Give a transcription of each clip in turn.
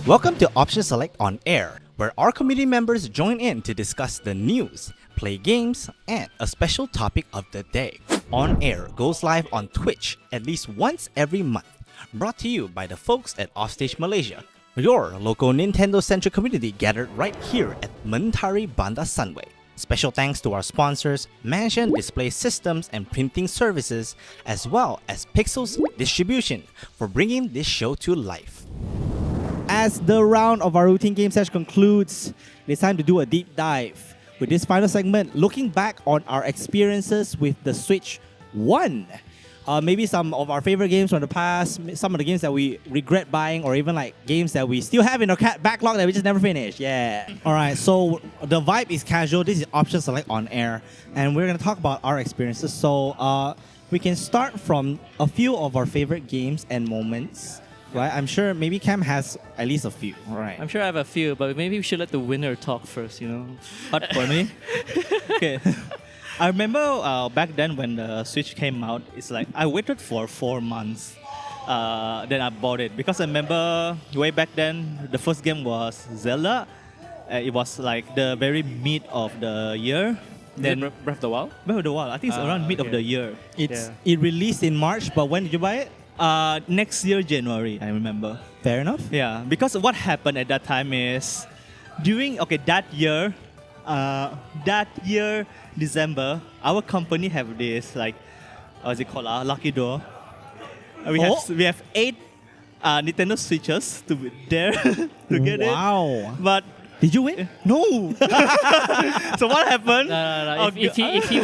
Welcome to Option Select on Air, where our community members join in to discuss the news, play games, and a special topic of the day. On Air goes live on Twitch at least once every month, brought to you by the folks at Offstage Malaysia, your local Nintendo-centric community gathered right here at Mentari Bandar Sunway. Special thanks to our sponsors, Mansion Display Systems and Printing Services, as well as Pixels Distribution, for bringing this show to life. As the round of our routine game session concludes, it's time to do a deep dive. With this final segment, looking back on our experiences with the Switch 1. Maybe some of our favorite games from the past, some of the games that we regret buying, or even like games that we still have in our backlog that we just never finished. Yeah. Alright, so the vibe is casual. This is Option Select on Air, and we're going to talk about our experiences. So we can start from a few of our favorite games and moments. Right, I'm sure maybe Cam has at least a few. All right. I'm sure I have a few, but maybe we should let the winner talk first, you know? Hot for me? Okay. I remember back then when the Switch came out, it's like I waited for 4 months. Then I bought it because I remember way back then the first game was Zelda. It was like the very mid of the year. Then Breath of the Wild? Breath of the Wild. I think it's around mid of the year. It released in March, but when did you buy it? Next year January, I remember. Fair enough. Yeah, because what happened at that time is that year December, our company have this like what's it called? Lucky draw. We have 8 Nintendo Switches to be there to get it. Wow. But did you win? No. So what happened? No. If he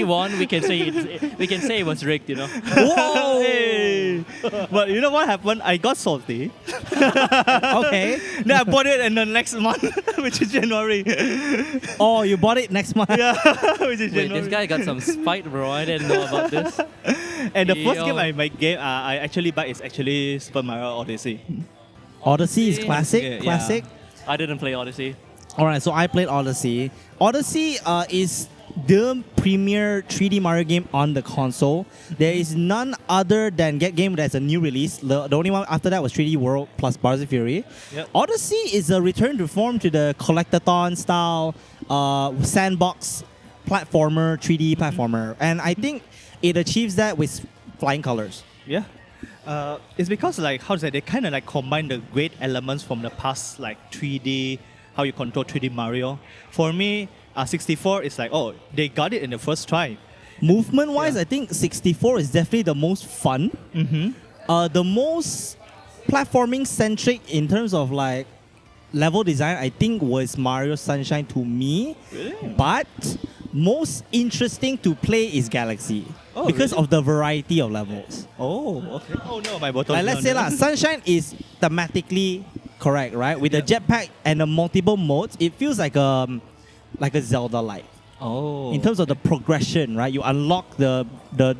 won, we can say it was rigged, you know. Whoa! Hey. But you know what happened? I got salty. Okay. Then I bought it in the next month, which is January. Oh, you bought it next month? Yeah, which is January. Wait, this guy got some spite, bro. I didn't know about this. And the first game I actually buy is actually Super Mario Odyssey. Odyssey is classic. Yeah. Classic. I didn't play Odyssey. Alright, so I played Odyssey. Odyssey is the premier 3D Mario game on the console. There is none other than Get Game that's a new release. The only one after that was 3D World plus Bowser's Fury. Yep. Odyssey is a return to form to the collectathon style sandbox platformer, 3D platformer. And I think it achieves that with flying colors. Yeah. It's because like they kind of like combine the great elements from the past, like 3D, how you control 3D Mario. For me, 64 is like, they got it in the first try. Movement-wise, I think 64 is definitely the most fun. Mm-hmm. The most platforming-centric in terms of like level design, I think was Mario Sunshine to me. Really? But most interesting to play is Galaxy. Oh, because really? of the variety of levels. Oh, okay. Oh no, my bottle. Like, let's say Sunshine is thematically correct, right? With the jetpack and the multiple modes, it feels like a Zelda-like. Oh. In terms of the progression, right? You unlock the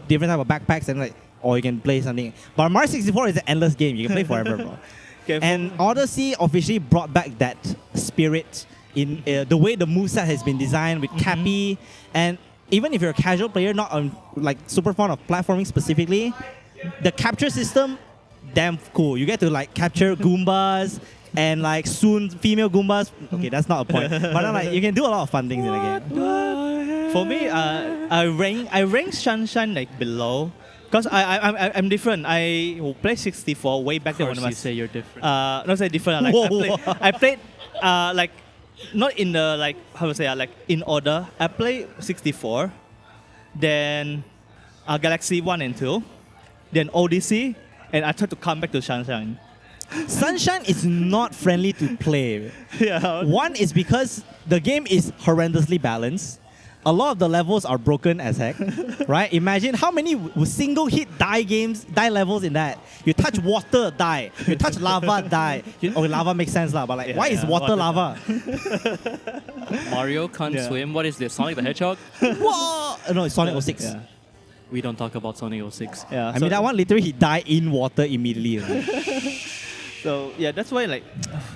different type of backpacks and or you can play something. But Mario 64 is an endless game. You can play forever, bro. Okay, And Odyssey officially brought back that spirit in the way the moveset has been designed with Cappy. And even if you're a casual player, not like super fond of platforming specifically, the capture system, damn cool. You get to like capture Goombas and like soon female Goombas. Okay, that's not a point. But then, like you can do a lot of fun things in the game. For me, I rank Sunshine like below. Because I'm different. I played 64 way back then when I was... you say you're different. Not say different. Like, I played like... Not in the, like, how to say, like, in order. I played 64, then Galaxy 1 and 2, then Odyssey, and I tried to come back to Sunshine. Sunshine is not friendly to play. Yeah. One is because the game is horrendously balanced. A lot of the levels are broken as heck, right? Imagine how many single hit die levels in that. You touch water, die. You touch lava, die. Lava makes sense lah, but like, why is water lava? Mario can't swim. What is this? Sonic the Hedgehog? Whoa! No, it's Sonic 06. Yeah. We don't talk about Sonic 06. Yeah, I mean, that one literally he died in water immediately. Right? So yeah, that's why like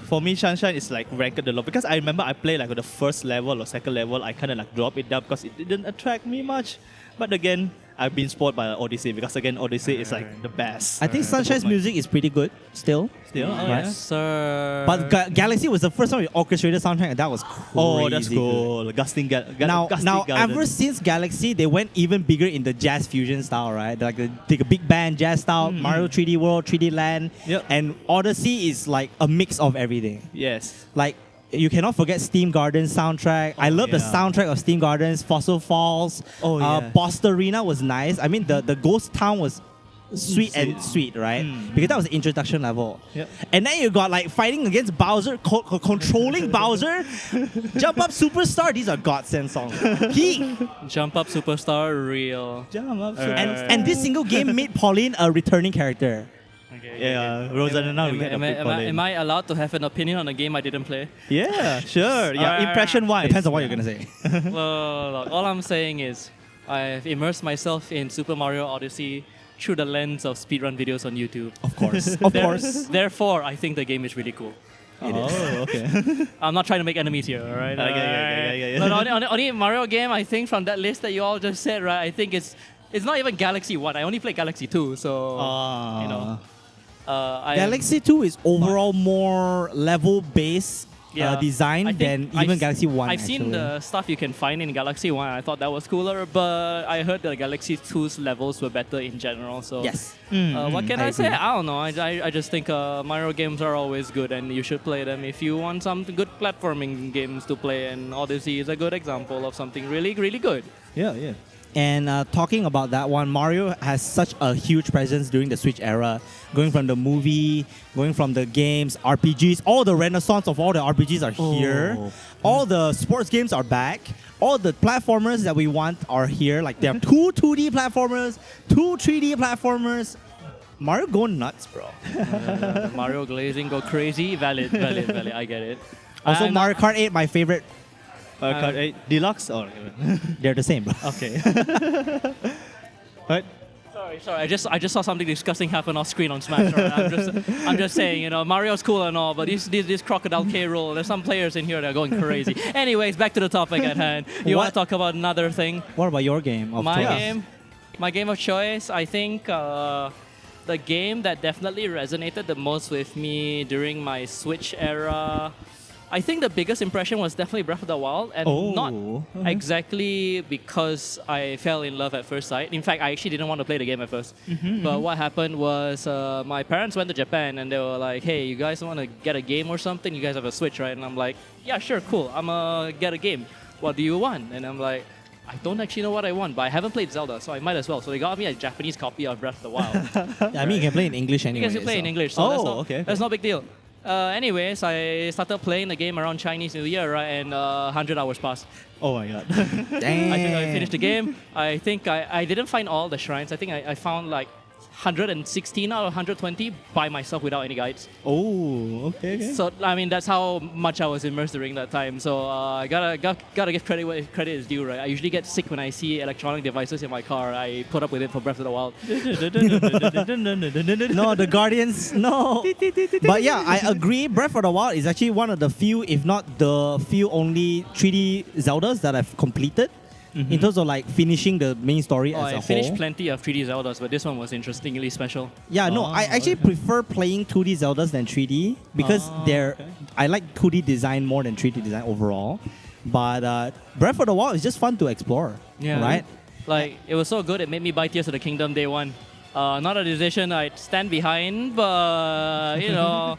for me Sunshine is like ranked the low because I remember I played like the first level or second level I kind of like drop it down because it didn't attract me much. But again, I've been spoiled by Odyssey because again Odyssey is like the best. I think Sunshine's music is pretty good still. Still, Yes, sir. But Galaxy was the first time we orchestrated soundtrack, and that was crazy. Oh, that's cool. Gusting Now, Garden. ever since Galaxy, they went even bigger in the jazz fusion style, right? Like they take a big band jazz style, Mario 3D World, 3D Land, Yep. and Odyssey is like a mix of everything. Yes. Like you cannot forget Steam Gardens soundtrack. I love the yeah. soundtrack of Steam Gardens, Fossil Falls. Oh, yeah. Boss Arena was nice. I mean the Ghost Town was sweet, right? Because that was the introduction level. Yep. And then you got like fighting against Bowser, controlling Bowser, Jump Up Superstar. These are godsend songs. Peak. Jump Up Superstar, real. Jump up. And this single game made Pauline a returning character. Okay, Yeah, Rosanna, now we get a big Pauline. am I allowed to have an opinion on a game I didn't play? Yeah, sure. Yeah, Alright. impression wise. Depends on what you're gonna say. Well, look, all I'm saying is I've immersed myself in Super Mario Odyssey through the lens of speedrun videos on YouTube. Of course. Of course. Therefore, I think the game is really cool. Oh, okay. I'm not trying to make enemies here, alright? Okay. But only Mario game, I think from that list that you all just said, right? I think it's not even Galaxy 1. I only played Galaxy 2, so you know. Galaxy 2 is overall more level-based design I than think even Galaxy 1. I've seen the stuff you can find in Galaxy 1. I thought that was cooler, but I heard that Galaxy 2's levels were better in general. So Yes. what can I I say? agree. I don't know. I just think Mario games are always good, and you should play them if you want some good platforming games to play. And Odyssey is a good example of something really, really good. Yeah. And talking about that one, Mario has such a huge presence during the Switch era, going from the movie, going from the games, RPGs, all the renaissance of all the RPGs are here. All the sports games are back. All the platformers that we want are here. Like there are 2 2D platformers, 2 3D platformers. Mario go nuts, bro. Mario glazing go crazy. Valid. I get it. Also, And- Mario Kart 8, my favorite. Card 8 Deluxe or They're the same, bro. okay. Right. Sorry. I just saw something disgusting happen off screen on Smash. Right? I'm just saying, you know, Mario's cool and all, but this Crocodile K roll, there's some players in here that are going crazy. Anyways, back to the topic at hand. You want to talk about another thing? What about your game? Of choice? My game of choice. I think the game that definitely resonated the most with me during my Switch era. I think the biggest impression was definitely Breath of the Wild, and not exactly because I fell in love at first sight. In fact, I actually didn't want to play the game at first. But what happened was my parents went to Japan, and they were like, "Hey, you guys want to get a game or something? You guys have a Switch, right?" And I'm like, "Yeah, sure, cool. I'm gonna get a game. What do you want?" And I'm like, "I don't actually know what I want, but I haven't played Zelda, so I might as well." So they got me a Japanese copy of Breath of the Wild. Yeah, I mean, you can play in English anyway. You can still play in English, so that's no big deal. Anyways, I started playing the game around Chinese New Year, right? And 100 hours passed. Oh my god. Damn. I finished the game. I think I didn't find all the shrines. I think I found like 116 out of 120 by myself without any guides. Oh, okay. So I mean that's how much I was immersed during that time. So I gotta give credit where credit is due, right? I usually get sick when I see electronic devices in my car. I put up with it for Breath of the Wild. No, the Guardians, no. But yeah, I agree. Breath of the Wild is actually one of the few, if not the few only 3D Zeldas that I've completed in terms of like finishing the main story as a I whole. finished plenty of 3D Zeldas, but this one was interestingly special. Yeah, no, I actually prefer playing 2D Zeldas than 3D because I like 2D design more than 3D design overall. But Breath of the Wild is just fun to explore, right? Like, it was so good, it made me buy Tears of the Kingdom day one. Not a decision I'd stand behind, but, you know,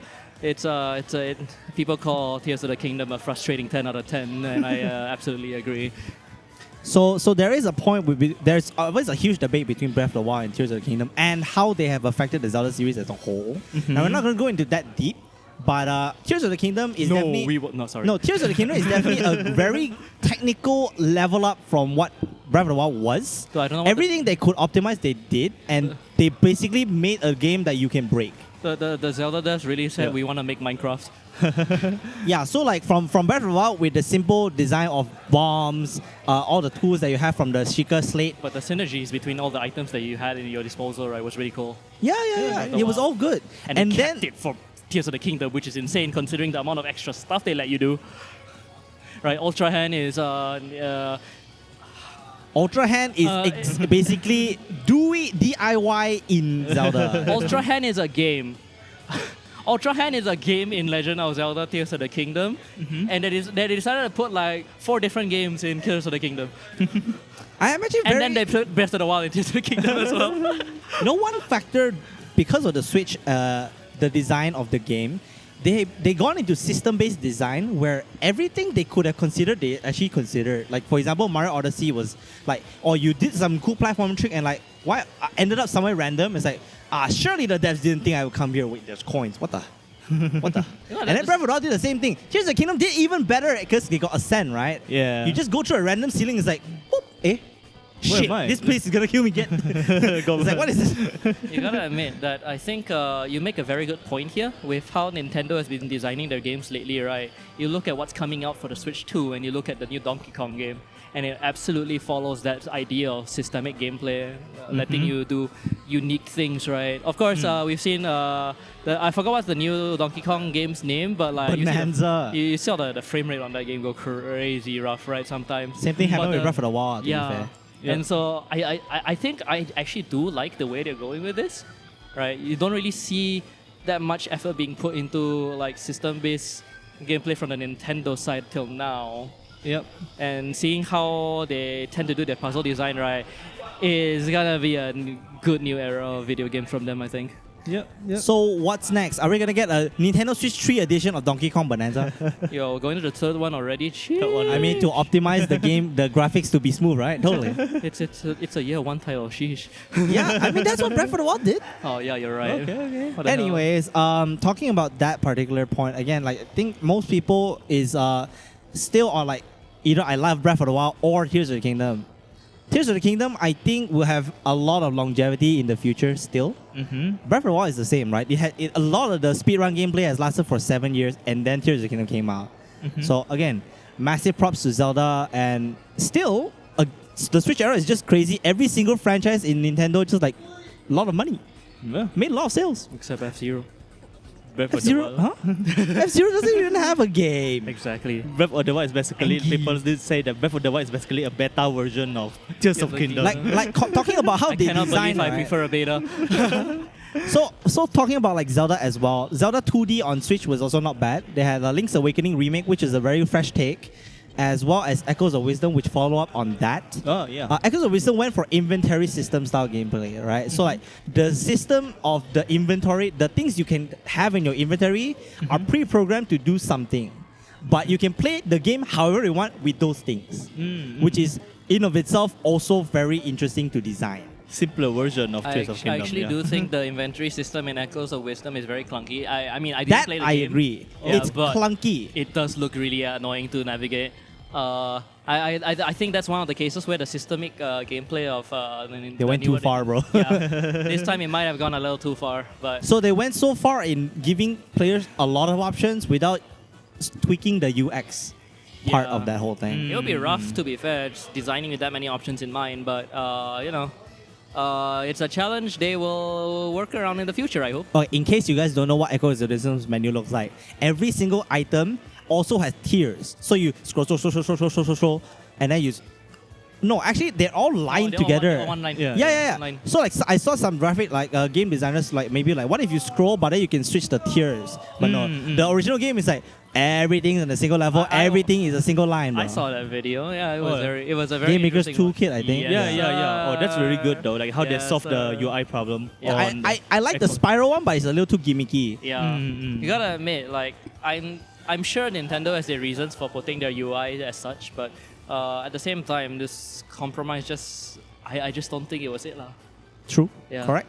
people call Tears of the Kingdom a frustrating 10 out of 10, and I absolutely agree. So there is a point, there's always a huge debate between Breath of the Wild and Tears of the Kingdom and how they have affected the Zelda series as a whole. Now, we're not going to go into that deep, but Tears of the Kingdom is definitely... No, Tears of the Kingdom is definitely a very technical level up from what Breath of the Wild was. So I don't know everything they could optimize, they did, and they basically made a game that you can break. The Zelda devs really said we want to make Minecraft. Yeah, so like from Breath of the Wild with the simple design of bombs, all the tools that you have from the Sheikah slate. But the synergies between all the items that you had in your disposal, right, was really cool. Yeah. It was all good. And they kept it for Tears of the Kingdom, which is insane considering the amount of extra stuff they let you do. Right, Ultra Hand is... Ultra Hand is basically DIY in Zelda. Ultra Hand is a game. Ultra Hand is a game in Legend of Zelda Tears of the Kingdom, and they decided to put like 4 different games in Tears of the Kingdom. I am actually And then they put Breath of the Wild in Tears of the Kingdom as well. No one factor because of the Switch, the design of the game. They gone into system-based design where everything they could have considered, they actually considered. Like for example, Mario Odyssey was like, or you did some cool platform trick and like, why ended up somewhere random? It's like, surely the devs didn't think I would come here. Wait, there's coins. What the? What the? And then Breath of the Wild did the same thing. Tears of the Kingdom did even better because they got Ascend, right? Yeah. You just go through a random ceiling. It's like, boop, Where shit, am I? this place is gonna kill me again. It's like, what is this? You gotta admit that I think you make a very good point here with how Nintendo has been designing their games lately, right? You look at what's coming out for the Switch 2 and you look at the new Donkey Kong game, and it absolutely follows that idea of systemic gameplay, letting you do unique things, right? Of course, we've seen I forgot what's the new Donkey Kong game's name, but like Bonanza. you saw the frame rate on that game go crazy rough, right? Sometimes. Same thing happened But, with Breath of the Wild, to be Yeah. fair. Yeah. And so I think I actually do like the way they're going with this, right? You don't really see that much effort being put into like system-based gameplay from the Nintendo side till now. Yep. And seeing how they tend to do their puzzle design, right, is gonna be a good new era of video games from them, I think. Yep. Yep. So what's next? Are we gonna get a Nintendo Switch 3 edition of Donkey Kong Bonanza? Yo, going to the third one already. Third one. I mean, to optimize the game, the graphics to be smooth, right? Totally. It's a year one title. Sheesh. Yeah, I mean that's what Breath of the Wild did. Oh yeah, you're right. Okay. What the hell? Anyways, talking about that particular point again, like I think most people is still on like either I love Breath of the Wild or Tears of the Kingdom. Tears of the Kingdom, I think, will have a lot of longevity in the future still. Breath of the Wild is the same, right? A lot of the speedrun gameplay has lasted for 7 years, and then Tears of the Kingdom came out. So again, massive props to Zelda, and still, the Switch era is just crazy. Every single franchise in Nintendo just like a lot of money. Yeah. Made a lot of sales. Except F-Zero. Breath of the F-Zero, Wild. huh? F-Zero doesn't even have a game. Exactly. Breath of the Wild is basically, Anki. people did say that Breath of the Wild is basically a beta version of Tears of of Kingdom. Talking about how I they cannot design, believe I right? prefer a beta. So talking about like Zelda as well, Zelda 2D on Switch was also not bad. They had a Link's Awakening remake, which is a very fresh take, as well as Echoes of Wisdom, which follow up on that. Oh, yeah. Echoes of Wisdom went for inventory system style gameplay, right? So like the system of the inventory, the things you can have in your inventory are pre-programmed to do something, but you can play the game however you want with those things, which is in of itself also very interesting to design. Simpler version of I Tears of Kingdom. actually yeah. do think the inventory system in Echoes of Wisdom is very clunky. I mean, I didn't That play the I game. agree. Yeah, It's but clunky. It does look really annoying to navigate. I think that's one of the cases where the systemic gameplay of They went too far, bro. Yeah, this time it might have gone a little too far, but So they went so far in giving players a lot of options without tweaking the UX part Yeah. of that whole thing. it'll be rough to be fair, just designing with that many options in mind. But it's a challenge they will work around in the future, I hope. Okay, in case you guys don't know what Echoes of Wisdom's menu looks like, every single item also has tiers. So you scroll, and then no, actually they're all lined They're all together. one line. Yeah. Yeah. One line. So like I saw some graphic like game designers like maybe like what if you scroll but then you can switch the tiers. But no, the original game is like everything in a single level, everything is a single line. Bro. I saw that video. Yeah, it was Oh. it was a very Game Maker's interesting one. Toolkit, I think. Yeah. Oh, that's really good though. Like how they Yes, solved the sir. UI problem. Yeah. on I like the Echo. spiral one, but it's a little too gimmicky. Yeah, you gotta admit, like I'm sure Nintendo has their reasons for putting their UI as such, but at the same time, this compromise I just don't think it was it lah. True. Yeah. Correct.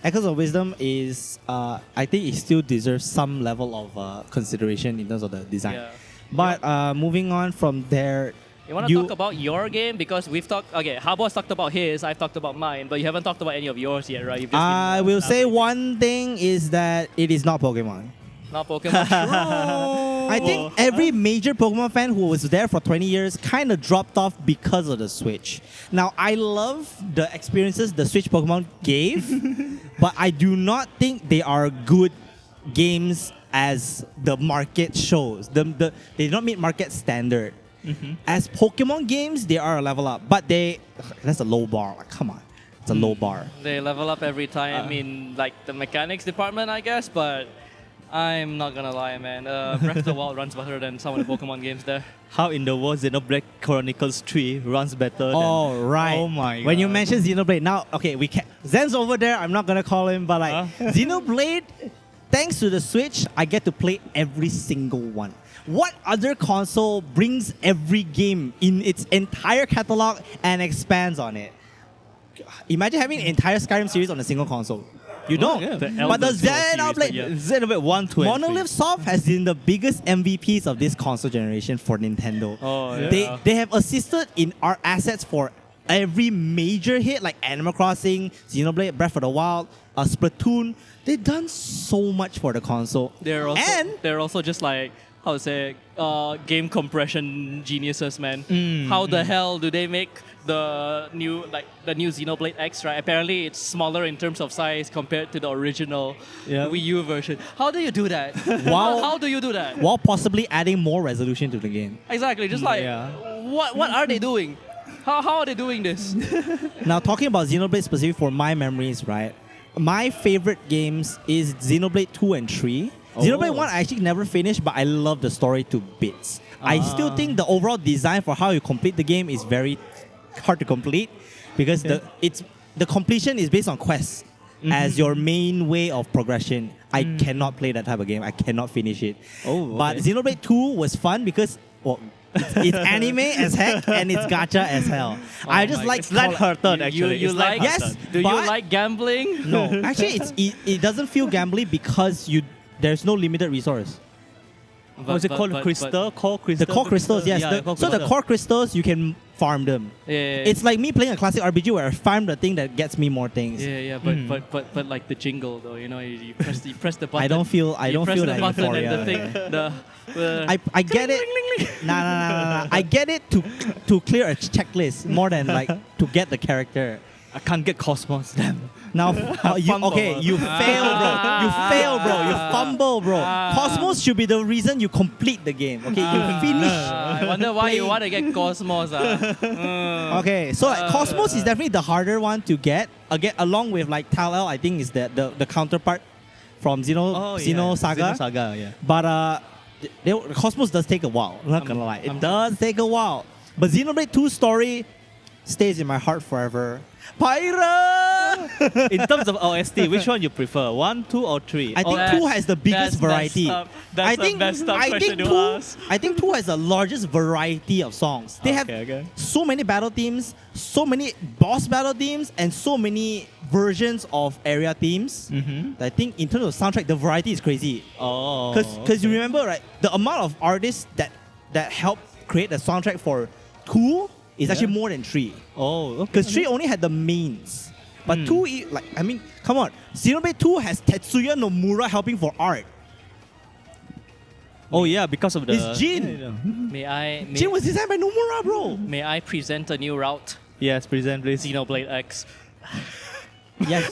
Echoes of Wisdom is, I think it still deserves some level of consideration in terms of the design. Yeah. But moving on from there, You want to talk about your game because we've talked. Okay, Harbour's talked about his. I've talked about mine, but you haven't talked about any of yours yet, right? You've just I been, will say elaborating. one thing is that it is not Pokemon. Not Pokemon. True. I think every major Pokemon fan who was there for 20 years kind of dropped off because of the Switch. Now, I love the experiences the Switch Pokemon gave, but I do not think they are good games as the market shows. They don't meet market standard. As Pokemon games, they are a level up, but that's a low bar. Like, come on, it's a low bar. They level up every time in like the mechanics department, I guess, but I'm not gonna lie, man. Breath of the Wild runs better than some of the Pokemon games there. How in the world Xenoblade Chronicles 3 runs better Oh, than... right. Oh my When you God. mention Xenoblade, now, okay, we can Zen's over there. I'm not gonna call him, but like Xenoblade, thanks to the Switch, I get to play every single one. What other console brings every game in its entire catalog and expands on it? Imagine having an entire Skyrim series on a single console. You don't. yeah. The But the Elder Scrolls series, but Xenoblade, yeah. Xenoblade 1, 2, and 3. Monolith Soft has been the biggest MVPs of this console generation for Nintendo. Oh, yeah. They have assisted in our assets for every major hit like Animal Crossing, Xenoblade, Breath of the Wild, Splatoon. They've done so much for the console. They're also just like, how to say, game compression geniuses, man. How the hell do they make the new Xenoblade X, right? Apparently it's smaller in terms of size compared to the original Wii U version. How do you do that? Wow. How do you do that? while possibly adding more resolution to the game. Exactly, just like Yeah. what are they doing? How are they doing this? Now, talking about Xenoblade specifically for my memories, right? My favorite games is Xenoblade 2 and 3. Xenoblade 1 I actually never finished, but I love the story to bits. I still think the overall design for how you complete the game is very hard to complete because the completion is based on quests as your main way of progression. I cannot play that type of game. I cannot finish it. Oh, But okay. Xenoblade 2 was fun because it's anime as heck and it's gacha as hell. I just my like It's light-hearted, You- actually. you It's like- light-hearted. Yes. Do you But- like gambling? No, actually, it doesn't feel gambly because there's no limited resource. What was it called? Crystal? Core The crystal? core crystals, yes. Yeah, So the core crystals, you can farm them. Yeah. It's like me playing a classic RPG where I farm the thing that gets me more things. Yeah, but like the jingle though, you press the button. I don't feel you press that the button and euphoria. the thing, I get it. Nah. I get it to clear a checklist more than like to get the character. I can't get Cosmos, damn. Now, Fumble. you fail, bro. You fail, bro. You fumble, bro. Cosmos should be the reason you complete the game. Okay, you finish. I wonder why you want to get Cosmos. Okay, so like, Cosmos is definitely the harder one to get. Again, along with like Tal-El, I think is the counterpart from Xeno Saga. Xeno Saga, yeah. But Cosmos does take a while. I'm not gonna lie, it does take a while. But Xenoblade 2 story stays in my heart forever. Pyra! In terms of OST, which one you prefer? 1, 2, or 3? I think that's- 2 has the biggest that's variety. messed up. That's a messed up question to ask. I think 2 has the largest variety of songs. They have Okay. so many battle themes, so many boss battle themes, and so many versions of area themes. I think in terms of soundtrack, the variety is crazy. Oh. Because you remember, right, the amount of artists that helped create the soundtrack for 2 is actually more than 3. Oh, okay. Because 3 only had the mains. But 2, come on. Xenoblade 2 has Tetsuya Nomura helping for art. Oh, yeah, because of the... It's Jin. Yeah. Jin was designed by Nomura, bro. May I present a new route? Yes, present, please. Xenoblade X. Yes.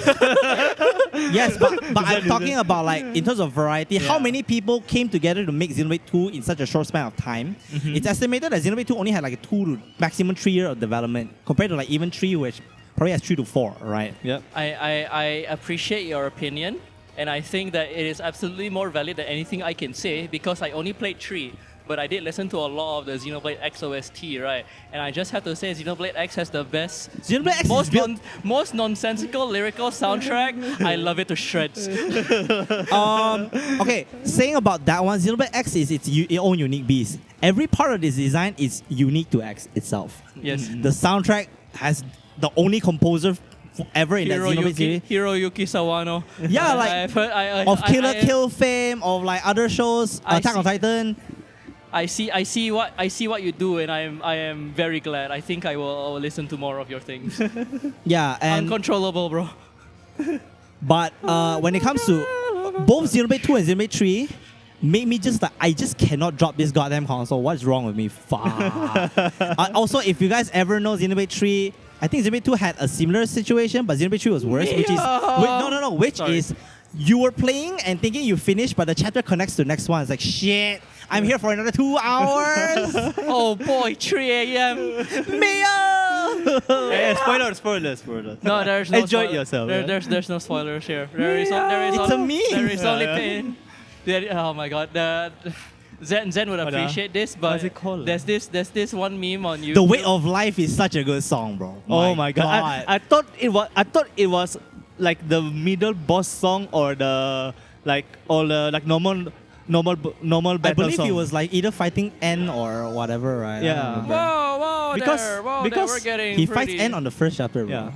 Yes, but I'm talking about like in terms of variety, how many people came together to make Xenoblade 2 in such a short span of time? It's estimated that Xenoblade 2 only had like a 2 to maximum 3 years of development compared to like even 3, which probably has 3 to 4, right? Yep. I appreciate your opinion, and I think that it is absolutely more valid than anything I can say because I only played 3. But I did listen to a lot of the Xenoblade X OST, right? And I just have to say Xenoblade X has the best, Xenoblade X is built- most nonsensical lyrical soundtrack. I love it to shreds. Okay, saying about that one, Xenoblade X is its own unique beast. Every part of this design is unique to X itself. Yes. The soundtrack has the only composer ever in that Xenoblade series. Hiroyuki Sawano. Yeah, like I've heard, of Killer Kill fame, of like other shows, I Attack on see. Titan. I see what you do, and I am very glad. I think I will listen to more of your things. Yeah, and Uncontrollable, bro. but when it comes to both Xenoblade 2 and Xenoblade 3, made me just like, I just cannot drop this goddamn console. What's wrong with me? Fuck. Also, if you guys ever know Xenoblade 3, I think Xenoblade 2 had a similar situation, but Xenoblade 3 was worse, which is Yeah. which Sorry. is you were playing and thinking you finished, but the chapter connects to the next one. It's like, shit, I'm here for another 2 hours. Oh boy, 3 a.m. Mia! Hey, spoilers. No, there's no Enjoy it spoil- yourself, There, yeah. there's no spoilers here. There is It's a meme. There is only Yeah. pain. Oh my god. Zen would What, appreciate this, but what's it called? there's this one meme on YouTube. The Weight of Life is such a good song, bro. Oh my god! I thought it was like the middle boss song or the normal I battle believe song. he was like either fighting N or whatever, right? I Yeah. don't remember. Whoa, Because- there, whoa, because we're getting He pretty. fights N on the first chapter, bro. Yeah.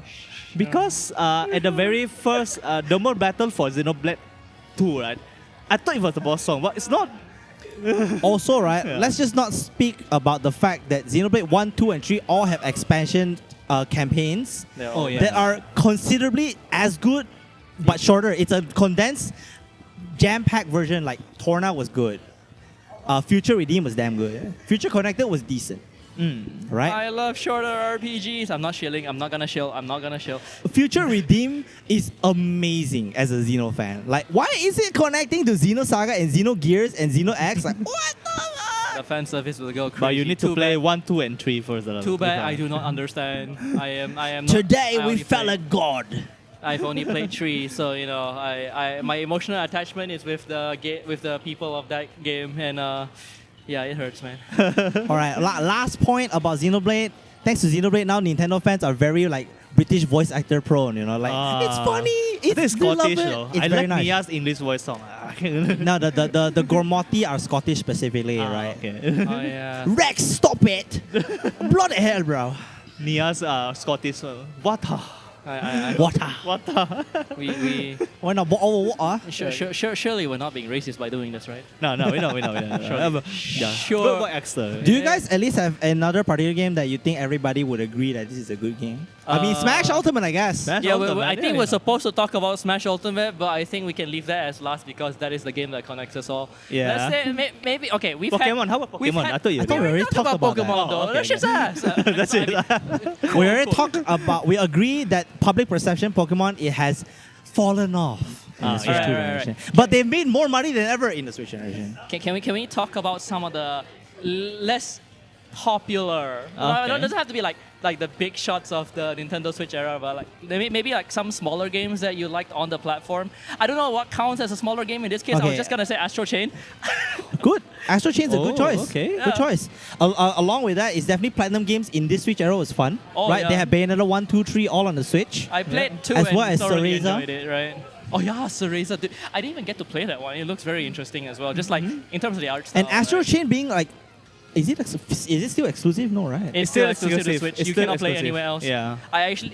Because at the very first normal battle for Xenoblade 2, right? I thought it was the boss song, but it's not. Also, right, Yeah. let's just not speak about the fact that Xenoblade 1, 2, and 3 all have expansion campaigns Oh, yeah. that are considerably as good but shorter. It's a condensed, jam-packed version. Like Torna was good. Future Redeem was damn good. Future Connected was decent, right? I love shorter RPGs. I'm not shilling. I'm not gonna shill. Future Redeem is amazing as a Xeno fan. Like, why is it connecting to Xenosaga and Xenogears and Xeno X? Like, what the fuck? The fan service will go crazy. But you need to Too play bad- 1, 2, and 3 first. Too bad I do not understand. I am not, Today I we only felt play- a god. I've only played 3, so you know, my emotional attachment is with the people of that game, and yeah, it hurts, man. All right, last point about Xenoblade. Thanks to Xenoblade, now Nintendo fans are very like British voice actor prone. You know, like it's funny. It's they love Scottish it. though. It's I very like nice. Mia's English voice song. No, the Gormotti are Scottish specifically, right? Okay. Oh yeah. Rex, stop it! Bloody hell, bro. Nia's Scottish. Water. Water. We Why not? surely we're not being racist by doing this, right? No, we know. Yeah. Sure. What extra? Do you guys at least have another particular game that you think everybody would agree that this is a good game? I mean, Smash Ultimate, I guess. Smash Yeah, Ultimate, I think yeah. we're supposed to talk about Smash Ultimate, but I think we can leave that as last because that is the game that connects us all. Yeah. Let's say maybe okay. Pokemon, how about we've Pokemon? had- I thought you- I thought we already talked about that. Pokemon though. Oh, okay, Let's just ask. That's it. We already talked about. We agree that public perception Pokemon it has fallen off in the Switch right, 2 right, generation, but they've made more money than ever in the Switch generation. Can we talk about some of the less popular? Okay. It doesn't have to be like the big shots of the Nintendo Switch era, but like maybe like some smaller games that you liked on the platform. I don't know what counts as a smaller game in this case. I Okay. was just gonna say Astro Chain. Good. Astro Chain's a good Oh, choice. okay. Good choice. Along with that, it's definitely Platinum Games in this Switch era was fun. Oh, right? yeah. They have Bayonetta 1, 2, 3 all on the Switch. I played 2 As and well as thoroughly Cereza. enjoyed it, right? Oh yeah, Cereza. Dude, I didn't even get to play that one. It looks very interesting as well. Just like in terms of the art style. And Astro right? Chain being like, is it still exclusive? No, right? It's still still exclusive to exclusive. Switch. It's You still cannot play exclusive. anywhere else. Yeah.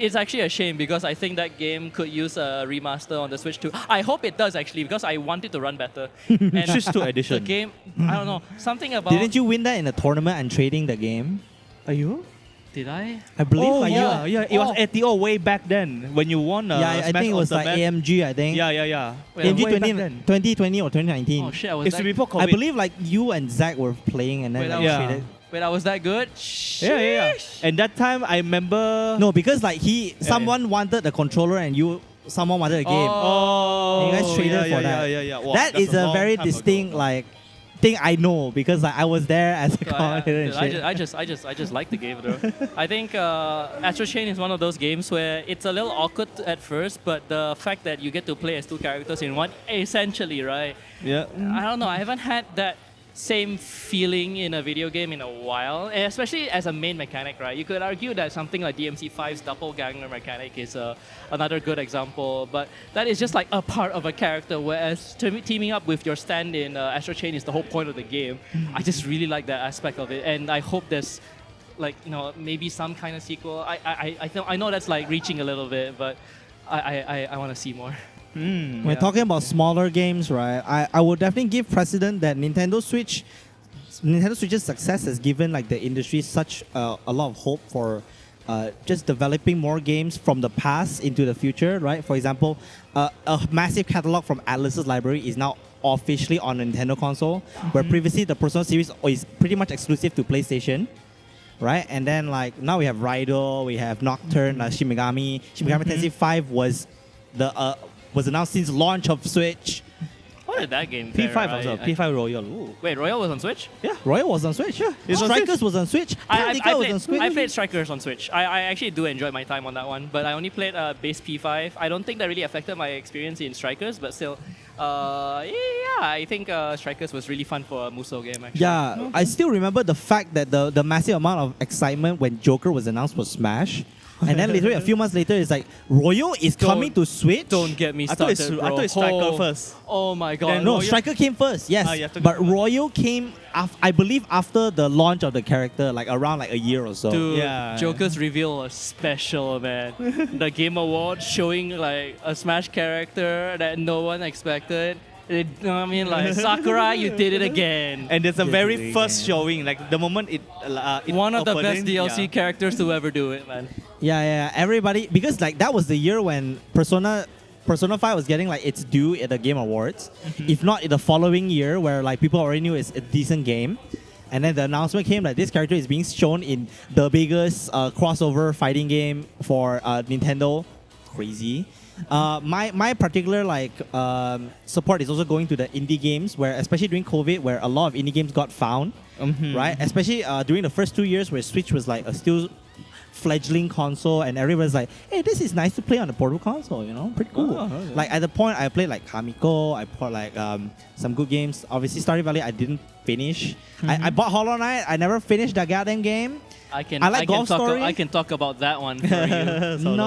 It's actually a shame because I think that game could use a remaster on the Switch too. I hope it does actually because I want it to run better. And Switch 2 the edition. game, I don't know, something about. Didn't you win that in a tournament and trading the game? Are you? Did I? I believe Oh like yeah, you. yeah. It was Oh. ATO way back then when you won. I Smash think it was like Ultimate. AMG, I think. Yeah. Wait, AMG way back 20, then. 2020 or 2019. Oh shit, I was It's that. before COVID. I believe like you and Zach were playing and then Wait, like, that was- traded. Wait, I was that good? Yeah. Sheesh. And that time I remember. No, because like someone wanted the controller and someone wanted a game. Oh. You guys traded for that. Yeah. Wow, That that's is a long very time ago. distinct like thing I know because like, I was there as a So commentator and shit. I just like the game though. I think Astro Chain is one of those games where it's a little awkward at first, but the fact that you get to play as 2 characters in one, essentially, right? Yeah. I don't know. I haven't had that same feeling in a video game in a while, and especially as a main mechanic, right? You could argue that something like DMC5's doppelganger mechanic is another good example, but that is just like a part of a character, whereas teaming up with your stand-in Astro Chain is the whole point of the game. I just really like that aspect of it, and I hope there's like, you know, maybe some kind of sequel. I know that's like reaching a little bit, but I want to see more. When Yeah. talking about smaller games, right, I would definitely give precedent that Nintendo Switch's success has given like the industry such a lot of hope for just developing more games from the past into the future, right? For example, a massive catalog from Atlas's library is now officially on a Nintendo console, where previously the Persona series is pretty much exclusive to PlayStation. Right, and then like now we have Raido, we have Nocturne, Shin Megami Tensei 5 was was announced since launch of Switch. What did that game fare? P5 also. P5 Royal. Ooh. Wait, Royal was on Switch? Royal was on Switch. Yeah, It's on Strikers was on Switch. Tactica was on Switch. I played Strikers on Switch. I actually do enjoy my time on that one, but I only played base P5. I don't think that really affected my experience in Strikers, but still, I think Strikers was really fun for a Muso game, actually. Yeah, I still remember the fact that the massive amount of excitement when Joker was announced for Smash. And then literally a few months later, it's like, Royal is coming to Switch. Don't get me started, bro. I thought it's Striker first. Oh my god. No, Royal- Striker came first, yes. you have to But go first. Royal came, I believe, after the launch of the character, like around like a year or so. Dude, Yeah. Joker's reveal was special, man. The Game Awards showing like a Smash character that no one expected. I mean, like, Sakura, you did it again. And there's a Did very it first again. showing, like the moment it One of the best opening, DLC characters to ever do it, man. Yeah, everybody, because like that was the year when Persona 5 was getting like its due at the Game Awards. If not in the following year, where like people already knew it's a decent game. And then the announcement came that this character is being shown in the biggest crossover fighting game for Nintendo. Crazy. My particular like support is also going to the indie games, where especially during COVID, where a lot of indie games got found, right? Especially during the first 2 years where Switch was like a still fledgling console, and everyone's like, hey, this is nice to play on a portable console, you know, pretty cool. Oh, okay. Like at the point I played like Kamiko, I played like some good games. Obviously Stardew Valley I didn't finish. I bought Hollow Knight, I never finished that goddamn game. I can Golf Story. I can talk about that one for you. Solo No.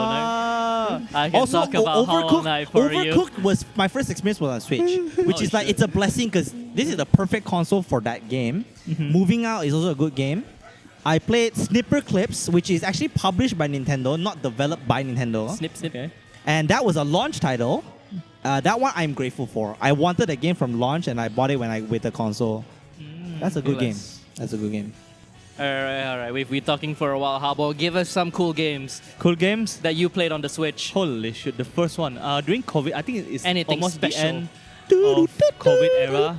I can Also, talk about Hollow Knight for you. Overcooked was my first experience was on Switch, which Oh, is like shit. it's a blessing because this is the perfect console for that game. Moving Out is also a good game. I played Snipper Clips, which is actually published by Nintendo, not developed by Nintendo, Snip, snip. Okay. and that was a launch title. That one I'm grateful for. I wanted a game from launch, and I bought it when I with the console. That's a good game. Bless. That's a good game. All right. We've been talking for a while. How about give us some cool games Cool games. that you played on the Switch? Holy shit, the first one. During COVID, I think it's Anything almost special? the end of COVID era.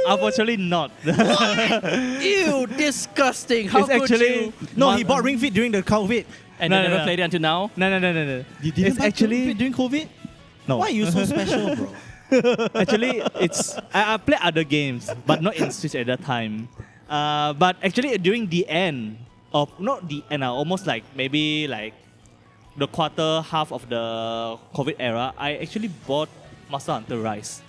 Unfortunately not. Ew, disgusting. How It's could actually- you? No, he bought Ring Fit during the COVID. And No, they no, never no. played it until now? No. You didn't It's buy Ring actually Fit during COVID? no. Why are you so special, bro? Actually, it's I play other games, but not in Switch at that time. But actually, during the end of not the end, almost like maybe like the quarter half of the COVID era, I actually bought Monster Hunter Rise.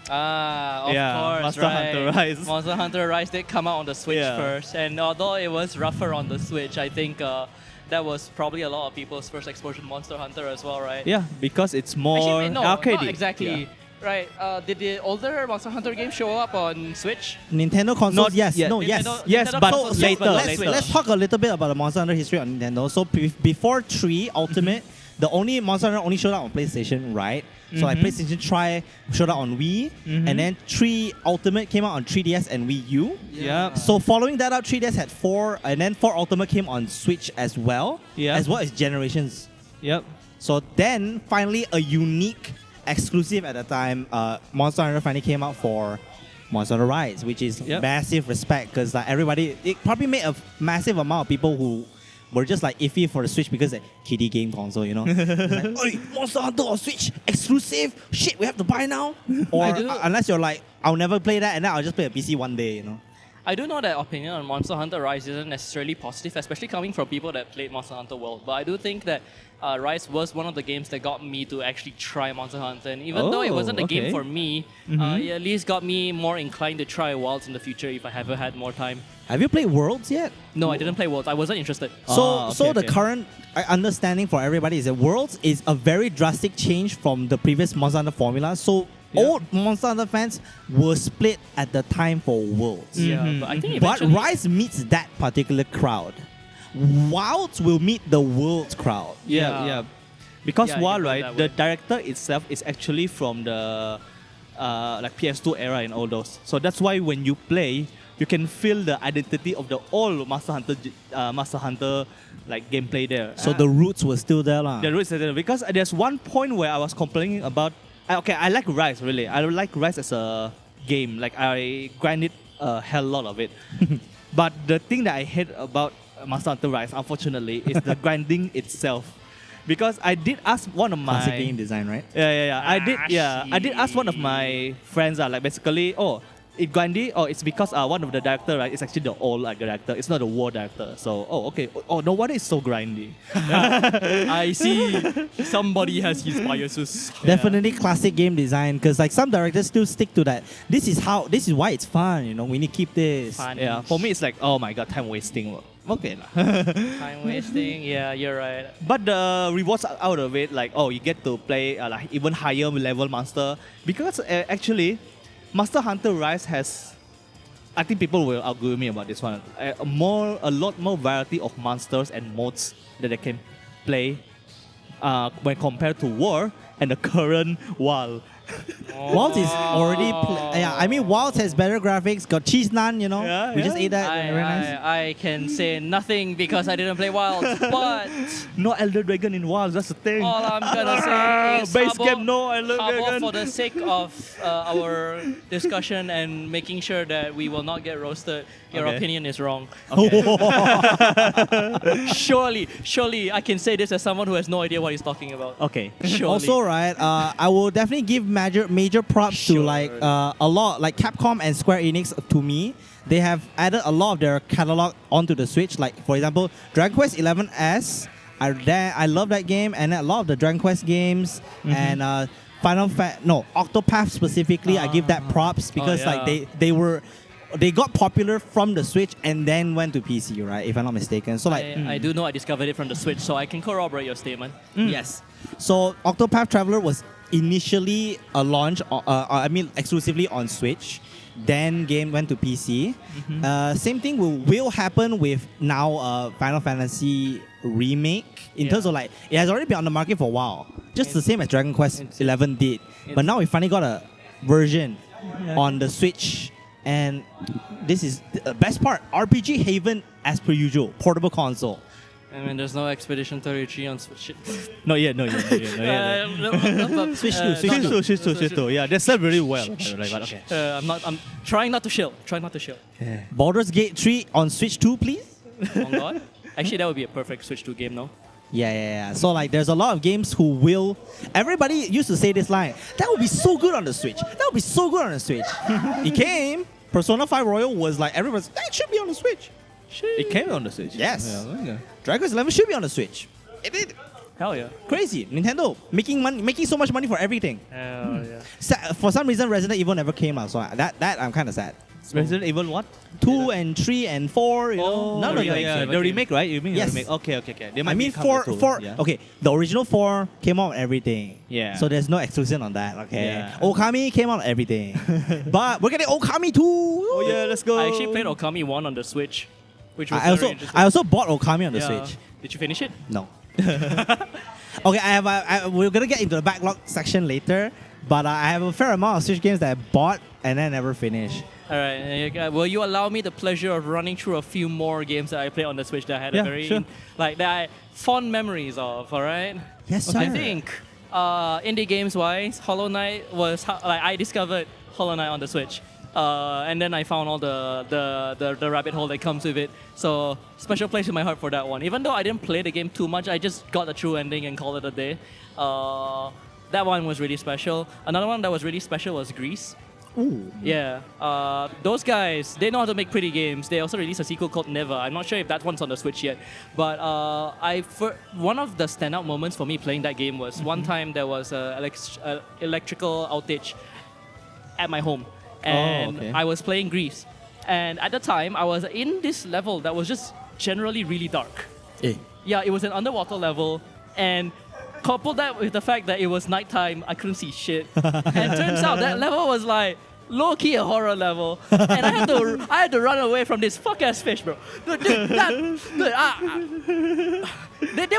Of Yeah, course, Monster right. Hunter Rise. Monster Hunter Rise did come out on the Switch Yeah. first, and although it was rougher on the Switch, I think that was probably a lot of people's first exposure to Monster Hunter as well, right? Yeah, because it's more Actually, no, arcade. not exactly. Right. Did the older Monster Hunter game show up on Switch? Nintendo consoles, Not yes. yet. No, yes. Nintendo- Yes, Nintendo but consoles, yes, later, but let's, later. let's talk a little bit about the Monster Hunter history on Nintendo. So before 3 Ultimate, the only Monster Hunter only showed up on PlayStation, right? So like PlayStation 3 showed up on Wii, and then 3 Ultimate came out on 3DS and Wii U. Yeah. So following that up, 3DS had 4, and then 4 Ultimate came on Switch as well, Yeah. as well as Generations. Yep. So then finally a unique exclusive at the time, Monster Hunter finally came out for Monster Hunter Rise, which is Yep. massive respect because like everybody, it probably made a massive amount of people who were just like iffy for the Switch because like kiddie game console, you know. It's like, "Oi, Monster Hunter on Switch exclusive, shit, we have to buy now." Or I do- unless you're like, I'll never play that, and then I'll just play a PC one day, you know. I do know that opinion on Monster Hunter Rise isn't necessarily positive, especially coming from people that played Monster Hunter World. But I do think that Rise was one of the games that got me to actually try Monster Hunter. And even though it wasn't a game okay. for me, it at least got me more inclined to try Wilds in the future if I ever had more time. Have you played Worlds yet? No, I didn't play Worlds. I wasn't interested. So the okay. current understanding for everybody is that Worlds is a very drastic change from the previous Monster Hunter formula. So old Monster Hunter fans were split at the time for Worlds. Yeah, but I think But eventually... Rise meets that particular crowd. Wilds will meet the Worlds crowd. Yeah, Yeah. yeah. Because Yeah, you while can put it right, that the way. director itself is actually from the like PS2 era and all those. So that's why when you play, you can feel the identity of the old Master Hunter like gameplay there. So the roots were still there, lah. The roots are there because there's one point where I was complaining about. Okay, I like Rise really. I like Rise as a game. Like I grinded a hell lot of it. But the thing that I hate about Monster Hunter Rise, unfortunately, is the grinding itself. because I did ask one of my Classic game design, right? I did ask one of my friends like basically it Gandhi it's because one of the director right is actually the old director, it's not the war director, so okay, no wonder it's so grindy. I see. Somebody has his biases. Definitely classic game design, because like some directors still stick to that. This is why it's fun, you know, we need to keep this. Fun. Yeah, for me it's like, oh my god, time wasting. Okay lah. Time wasting. Yeah, you're right. But the rewards out of it, like you get to play like even higher level monster, because actually Monster Hunter Rise has, I think people will argue with me about this one, a lot more variety of monsters and modes that they can play when compared to War and the current WoW. Wilds is already I mean Wilds has better graphics, got cheese naan, you know. Yeah, we just yeah. ate that. Very nice. I can say nothing because I didn't play Wilds, but No Elder Dragon in WoW, that's the thing. all I'm gonna say is Base Habo, game, no Elder Habo, Dragon. for the sake of our discussion and making sure that we will not get roasted, your Okay. opinion is wrong. Surely I can say this as someone who has no idea what he's talking about. Okay. Surely. Also, right, I will definitely give major props to Sure. like a lot, like Capcom and Square Enix. To me, they have added a lot of their catalog onto the Switch. Like for example, Dragon Quest 11S. I love that game, and a lot of the Dragon Quest games and Octopath specifically. I give that props because like they got popular from the Switch and then went to PC, right? If I'm not mistaken. So like I do know I discovered it from the Switch, so I can corroborate your statement. yes. So Octopath Traveler was initially a launch, exclusively on Switch. Then game went to PC. Same thing will happen with now Final Fantasy remake in terms of like it has already been on the market for a while, just the same as Dragon Quest 11 did. But now we finally got a version on the Switch, and this is the best part: RPG Haven as per usual, portable console. I mean, there's no Expedition 33 on Switch. Not yet. Switch Switch 2. Yeah, they sell really well. Okay. I'm trying not to shill. Baldur's Gate 3 on Switch 2, please. Oh God. Actually, that would be a perfect Switch 2 game, no? Yeah. So like, there's a lot of games who will. Everybody used to say this line: "That would be so good on the Switch. That would be so good on the Switch." It came. Persona 5 Royal was like everyone's. That should be on the Switch. It came on the Switch. Yes. Yeah. Dragon Quest 11 should be on the Switch. It did. Hell yeah. Crazy. Nintendo making so much money for everything. Hell yeah. For some reason, Resident Evil never came out, so that I'm kind of sad. Resident Evil what? 2 and 3 and 4, you know, none of them. The remake, right? You mean Yes. the remake? Okay. They I might mean, become 4. the two. 4 Yeah. Okay, the original 4 came out on everything. Yeah. So there's no exclusion on that. Okay. Yeah. Okami came out on everything, but we're getting Okami 2. Oh yeah, let's go. I actually played Okami 1 on the Switch, which was I very interesting. also bought Okami on the Yeah. Switch. Did you finish it? No. Okay, we're gonna get into the backlog section later, but I have a fair amount of Switch games that I bought and then never finished. All right. Will you allow me the pleasure of running through a few more games that I played on the Switch that I had Yeah, a very sure. that I fond memories of? All right. Yes, sir. I think indie games wise, Hollow Knight was I discovered Hollow Knight on the Switch. And then I found all the rabbit hole that comes with it. So special place in my heart for that one. Even though I didn't play the game too much, I just got the true ending and called it a day. That one was really special. Another one that was really special was Grease. Ooh. Yeah, those guys, they know how to make pretty games. They also released a sequel called Never. I'm not sure if that one's on the Switch yet. But one of the standout moments for me playing that game was one time there was an electrical outage at my home. And okay. I was playing Grease. And at the time, I was in this level that was just generally really dark. Eh. Yeah, it was an underwater level. And couple that with the fact that it was nighttime, I couldn't see shit. And turns out that level was like low-key a horror level. And I had to run away from this fuck-ass fish, bro. They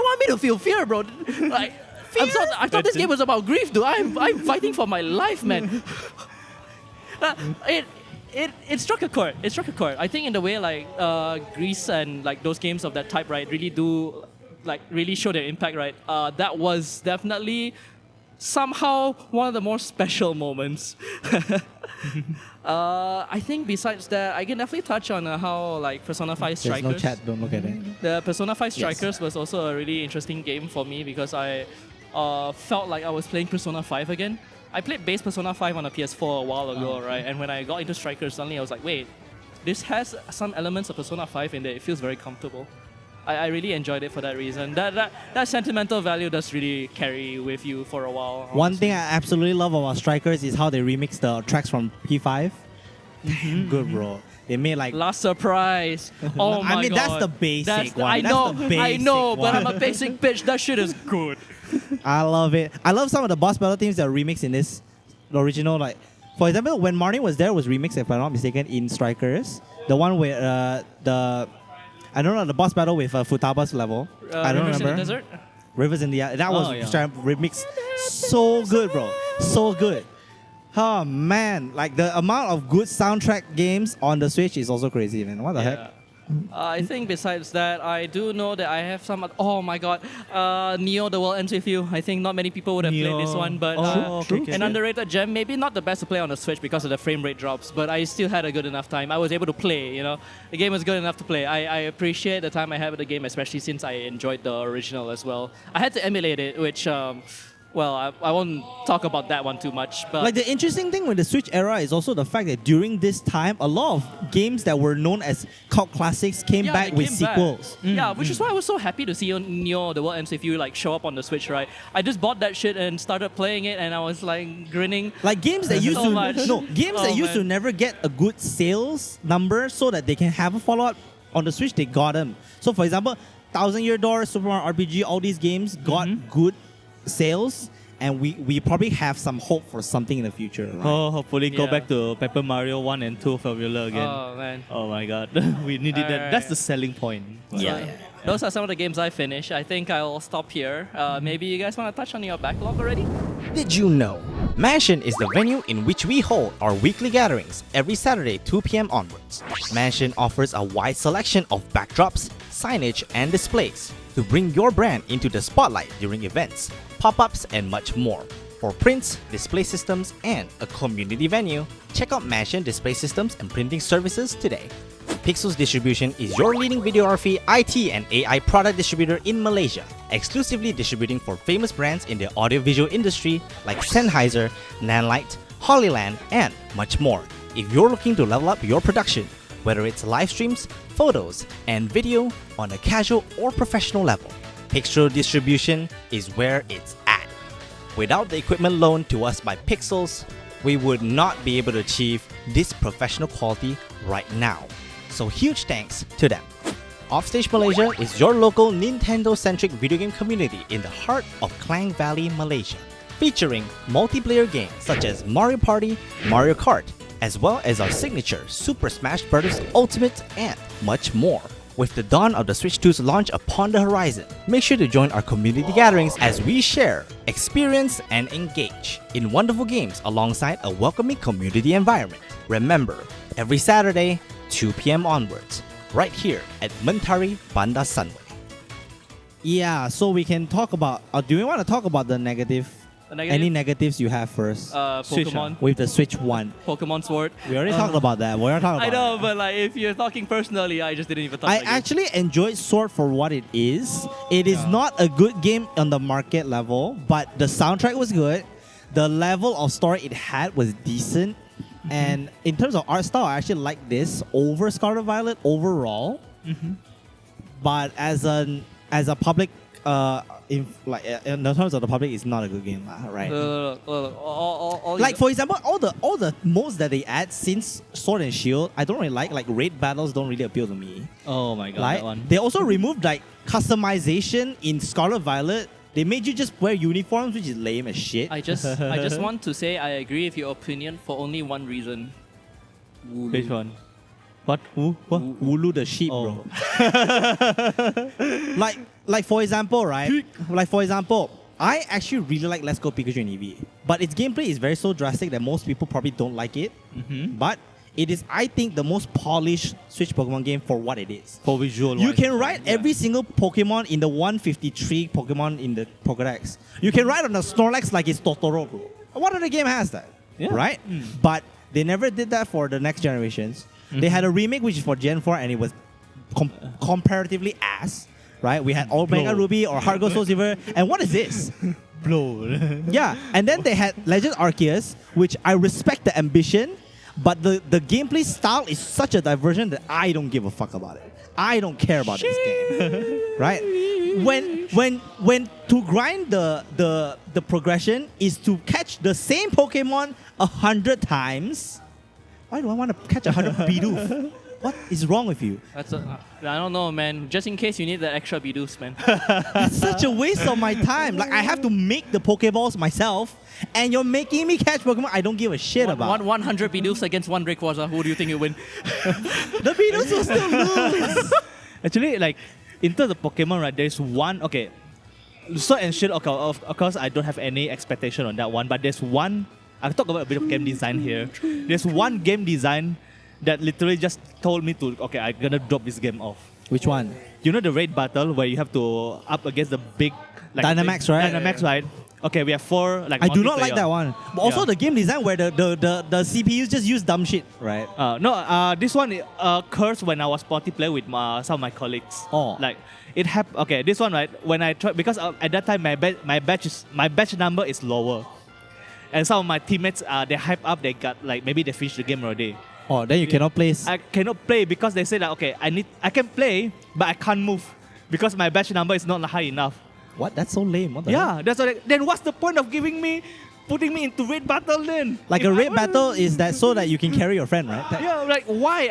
want me to feel fear, bro. Like, I thought this game was about grief, dude. I'm fighting for my life, man. It struck a chord. It struck a chord. I think in the way like Grease and like those games of that type, right, really do like really show their impact, right? That was definitely somehow one of the more special moments. I think besides that, I can definitely touch on how like Persona 5 Strikers. There's no chat, don't look at it. The Persona 5 Strikers was also a really interesting game for me because I felt like I was playing Persona 5 again. I played base Persona 5 on a PS4 a while ago, right? And when I got into Strikers, suddenly I was like, wait, this has some elements of Persona 5 in there. It feels very comfortable. I really enjoyed it for that reason. That sentimental value does really carry with you for a while. Honestly. One thing I absolutely love about Strikers is how they remix the tracks from P5. Damn good, bro. They made like... Last Surprise. Oh my god. I mean, that's the basic one. I That's know, the I know, basic but I'm one. a basic bitch. That shit is good. I love it. I love some of the boss battle themes that are remixed in this. The original, like... For example, when Marnie was there, was remixed, if I'm not mistaken, in Strikers. The one where I don't know, the boss battle with Futaba's level. I don't Rivers remember. in the Desert? Rivers in the... That was yeah. remixed so good, bro. So good. Oh, man. Like, the amount of good soundtrack games on the Switch is also crazy, man. What the heck? I think besides that, I do know that I have some... Oh my god. Neo, The World Ends With You. I think not many people would have played this one, but an underrated gem. Maybe not the best to play on the Switch because of the frame rate drops, but I still had a good enough time. I was able to play, you know. The game was good enough to play. I appreciate the time I had with the game, especially since I enjoyed the original as well. I had to emulate it, which... well, I won't talk about that one too much. But Like, the interesting thing with the Switch era is also the fact that during this time, a lot of games that were known as cult classics came back they with came back. sequels. Yeah, which is why I was so happy to see Neo, The World Ends With You like show up on the Switch, right? I just bought that shit and started playing it, and I was like grinning. Like games that used So much. games that used to never get a good sales number so that they can have a follow-up on the Switch, they got them. So for example, Thousand Year Door, Super Mario RPG, all these games got good sales, and we probably have some hope for something in the future. Right? Oh, hopefully go Yeah. back to Paper Mario 1 and 2 Formula again. Oh man. Oh my god, we needed that. Alright. That's the selling point. Yeah. Those are some of the games I finished. I think I'll stop here. Maybe you guys want to touch on your backlog already? Did you know? Mansion is the venue in which we hold our weekly gatherings every Saturday 2 p.m. onwards. Mansion offers a wide selection of backdrops, signage, and displays to bring your brand into the spotlight during events, pop-ups, and much more. For prints, display systems, and a community venue, check out Mansion Display Systems and Printing Services today. Pixels Distribution is your leading videography, IT, and AI product distributor in Malaysia, exclusively distributing for famous brands in the audiovisual industry like Sennheiser, Nanlite, Hollyland, and much more. If you're looking to level up your production, whether it's live streams, photos, and video on a casual or professional level, Pixel Distribution is where it's at. Without the equipment loaned to us by Pixels, we would not be able to achieve this professional quality right now. So huge thanks to them. Offstage Malaysia is your local Nintendo-centric video game community in the heart of Klang Valley, Malaysia, featuring multiplayer games such as Mario Party, Mario Kart, as well as our signature Super Smash Bros. Ultimate, and much more. With the dawn of the Switch 2's launch upon the horizon, make sure to join our community gatherings as we share, experience, and engage in wonderful games alongside a welcoming community environment. Remember, every Saturday, 2 p.m. onwards, right here at Mentari Bandar Sunway. Yeah, so we can talk about, do we want to talk about the negative? Any negatives you have first? Pokemon. With the Switch 1. Pokemon Sword. We already talked about that. We already talked about I know, that. but like if you're talking personally, I just didn't even touch I the game. actually enjoyed Sword for what it is. It is not a good game on the market level, but the soundtrack was good. The level of story it had was decent. And in terms of art style, I actually like this over Scarlet Violet overall. But as a public, in terms of the public, it's not a good game, right? Like for example, all the modes that they add since Sword and Shield, I don't really like. Like raid battles don't really appeal to me. Oh my god, Like that one. they also removed like customization in Scarlet Violet. They made you just wear uniforms, which is lame as shit. I just want to say I agree with your opinion for only one reason. Which one? What? Who? What? Wooloo the sheep, Oh. bro. like for example, right? Like for example, I actually really like Let's Go Pikachu and Eevee, but its gameplay is very so drastic that most people probably don't like it. But it is, I think, the most polished Switch Pokemon game for what it is. For visual. You can ride every single Pokemon in the 153 Pokemon in the Pokédex. You can ride on the Snorlax like it's Totoro, bro. What other game has that? Yeah. Right? But they never did that for the next generations. They had a remake which is for Gen 4 and it was comparatively ass. Right? We had Omega Ruby or Heart Gold Soul Silver. And what is this? Blow. Yeah. And then they had Legend Arceus, which I respect the ambition, but the gameplay style is such a diversion that I don't give a fuck about it. I don't care about this game. Right? When to grind the progression is to catch the same Pokemon 100 times. Why do I want to catch 100 Bidoof? What is wrong with you? I don't know, man. Just in case you need the extra Bidoos, man. It's such a waste of my time. Like I have to make the Pokeballs myself, and you're making me catch Pokemon I don't give a shit about. 100 Bidoos against one Rayquaza. Who do you think you win? The Beatles will still lose. Actually, like, in terms of Pokemon, right, there's one, okay, Sword and Shield, okay, of course, I don't have any expectation on that one, but there's one, I'll talk about a bit of game design here. There's one game design that literally just told me to, okay, I'm gonna drop this game off. Which one? You know the raid battle where you have to up against the big... Like Dynamax, right? Dynamax, right? Okay, we have 4, like, I do not like multiplayer. that one. But also Yeah. the game design where the CPUs just use dumb shit, right? This one occurs when I was multiplayer with some of my colleagues. Oh. Like, it happened. Okay, this one, right? When I tried, because at that time my batch number is lower, and some of my teammates they hype up. They got like maybe they finished the game already. Oh, then you cannot place. I cannot play because they say like, okay, I can play, but I can't move because my batch number is not high enough. What? That's so lame. What the hell? Yeah, that's what. Then what's the point of putting me into raid battle then? Like If a I raid want- battle is that so that you can carry your friend, right? Yeah, like why?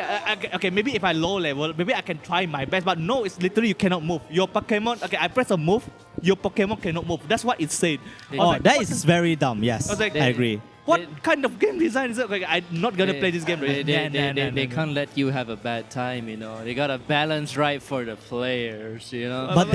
Okay, maybe if I low level, maybe I can try my best. But no, it's literally you cannot move. Your Pokemon, okay, I press a move, your Pokemon cannot move. That's what it said. I was Oh, like, that what is very dumb. Yes, I was like, I agree. What kind of game design is it? Okay, I'm not gonna play this game. They can't let you have a bad time, you know. They got a balance right for the players, you know. But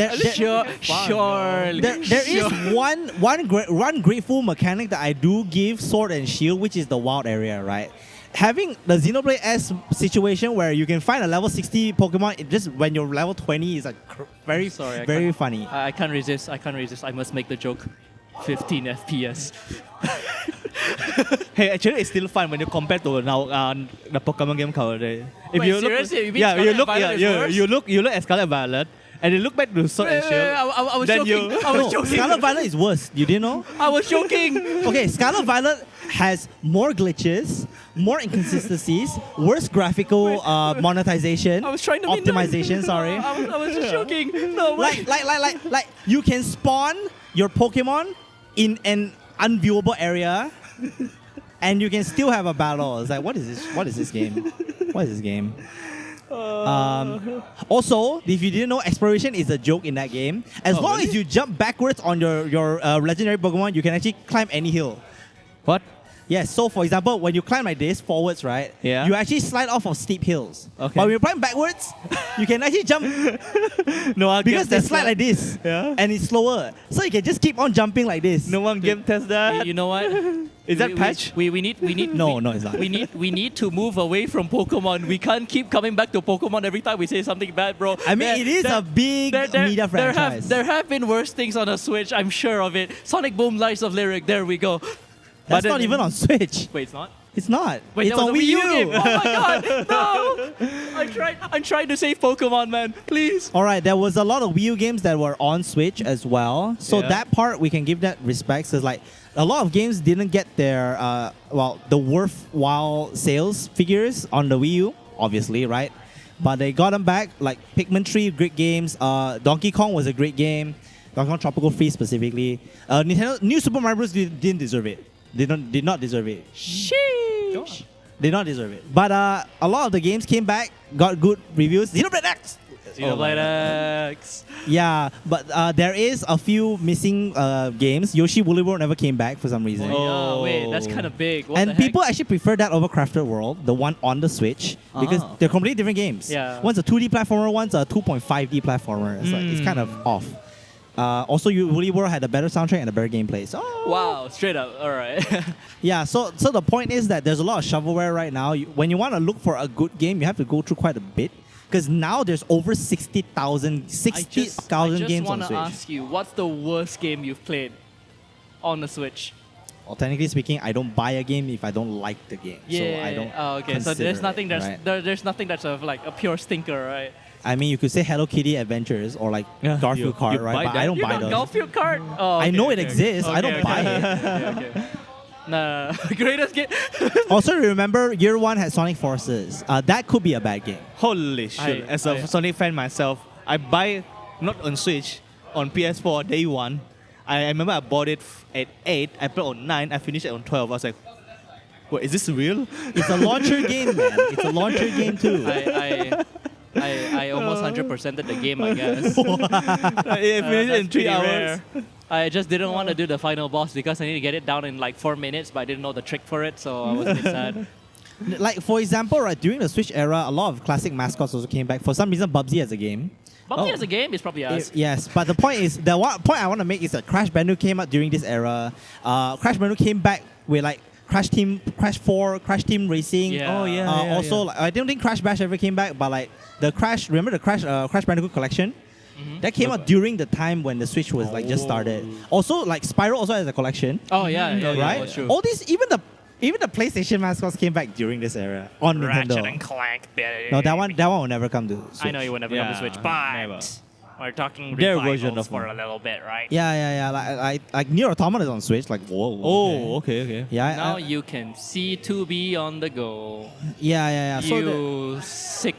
surely. There is one grateful mechanic that I do give Sword and Shield, which is the wild area, right? Having the Xenoblade S situation where you can find a level 60 Pokemon just when you're level 20 is like very Sorry, I very can't- funny. I can't resist. I must make the joke. 15 FPS. Hey, actually, it's still fun when you compare to now the Pokemon game cover. If Wait, you seriously? You mean yeah, you Scarlet look, Violet yeah, is worse? you look at Scarlet Violet, and you look back to Sword and Shield. I was then joking. you- I was No, joking. Scarlet Violet is worse. You didn't know? I was joking. Okay, Scarlet Violet has more glitches, more inconsistencies, worse graphical monetization, I was trying to be optimization. nice. Sorry. I was just joking. No, wait. Like you can spawn your Pokemon in an unviewable area, and you can still have a battle. It's like, what is this? What is this game? What is this game? Also, if you didn't know, exploration is a joke in that game. As long as you jump backwards on your legendary Pokemon, you can actually climb any hill. What? Yes, so for example, when you climb like this, forwards, right? Yeah. You actually slide off of steep hills. Okay. But when you climb backwards, you can actually jump No one because game they test slide that. like this. Yeah. And it's slower. So you can just keep on jumping like this. No one game test that. You know what? Is that patch? We need No, no, it's not. We need to move away from Pokemon. We can't keep coming back to Pokemon every time we say something bad, bro. I mean, it is a big media franchise. There have been worse things on a Switch, I'm sure of it. Sonic Boom Lies of Lyric, there we go. That's But not then- even on Switch. Wait, it's not? It's not. Wait, it's that was on a Wii U. game. Oh my god, no! I'm trying to save Pokemon, man. Please. All right, there was a lot of Wii U games that were on Switch as well. So Yeah. that part we can give that respect. Because like a lot of games didn't get their the worthwhile sales figures on the Wii U, obviously, right? But they got them back. Like Pikmin 3, great games. Donkey Kong was a great game. Donkey Kong Tropical Freeze specifically. Nintendo New Super Mario Bros. Didn't deserve it. Did not deserve it. Sheesh. Did not deserve it. But a lot of the games came back, got good reviews. Xenoblade X. Xenoblade X. Yeah, but there is a few missing games. Yoshi Woolly World never came back for some reason. Oh, wait, that's kind of big. What And the heck? people actually prefer that over Crafted World, the one on the Switch, because Ah. they're completely different games. Yeah. One's a 2D platformer, one's a 2.5D platformer. It's, like, it's kind of off. Also, Woolly World had a better soundtrack and a better gameplay. So, Wow, straight up. All right. yeah, so the point is that there's a lot of shovelware right now. When you want to look for a good game, you have to go through quite a bit. Because now there's over 60,000 games on I just want to Switch. ask you, what's the worst game you've played on the Switch? Well, technically speaking, I don't buy a game if I don't like the game. Yeah. So I don't. Oh, okay. So there's nothing that's right? there's nothing that's like a pure stinker, right? I mean, you could say Hello Kitty Adventures or like Garfield Kart, you right? buy But that? I don't You buy got those. Garfield Kart? Oh, I okay, know it okay, exists. I okay, don't okay. buy it. Okay, okay. Nah, greatest game. Also, remember, Year 1 had Sonic Forces. That could be a bad game. Holy shit! As a Sonic fan myself, I buy not on Switch, on PS4 day one. I remember I bought it at 8. I played on 9. I finished it on 12. I was like, "What is this real?" It's a launcher game, man. It's a launcher game too. I almost 100%ed the game, I guess. I finished it in 3 pretty hours. rare. I just didn't want to do the final boss because I need to get it down in like 4 minutes, but I didn't know the trick for it, so I was a bit sad. Like, for example, right, during the Switch era, a lot of classic mascots also came back. For some reason, Bubsy as a game. Bubsy as a game is probably us. Yes, but the point is, the one point I want to make is that Crash Bandicoot came out during this era. Crash Bandicoot came back with like Crash 4, Crash Team Racing. Yeah. Oh, yeah. Also, like, I don't think Crash Bash ever came back, but like the Crash, remember the Crash Bandicoot collection? That came out during the time when the Switch was like just started. Also, like Spyro also has a collection, Oh yeah, right? that's true. All these, even the PlayStation mascots came back during this era on Nintendo. Clank. No, that one will never come to Switch. I know you will never come to Switch, never. but we're talking Their revivals version of for them. a little bit, right? Yeah. Like Nier Automata is on Switch. Like, whoa. Oh, okay. Yeah. Now you can see 2B on the go. Yeah. So You sick.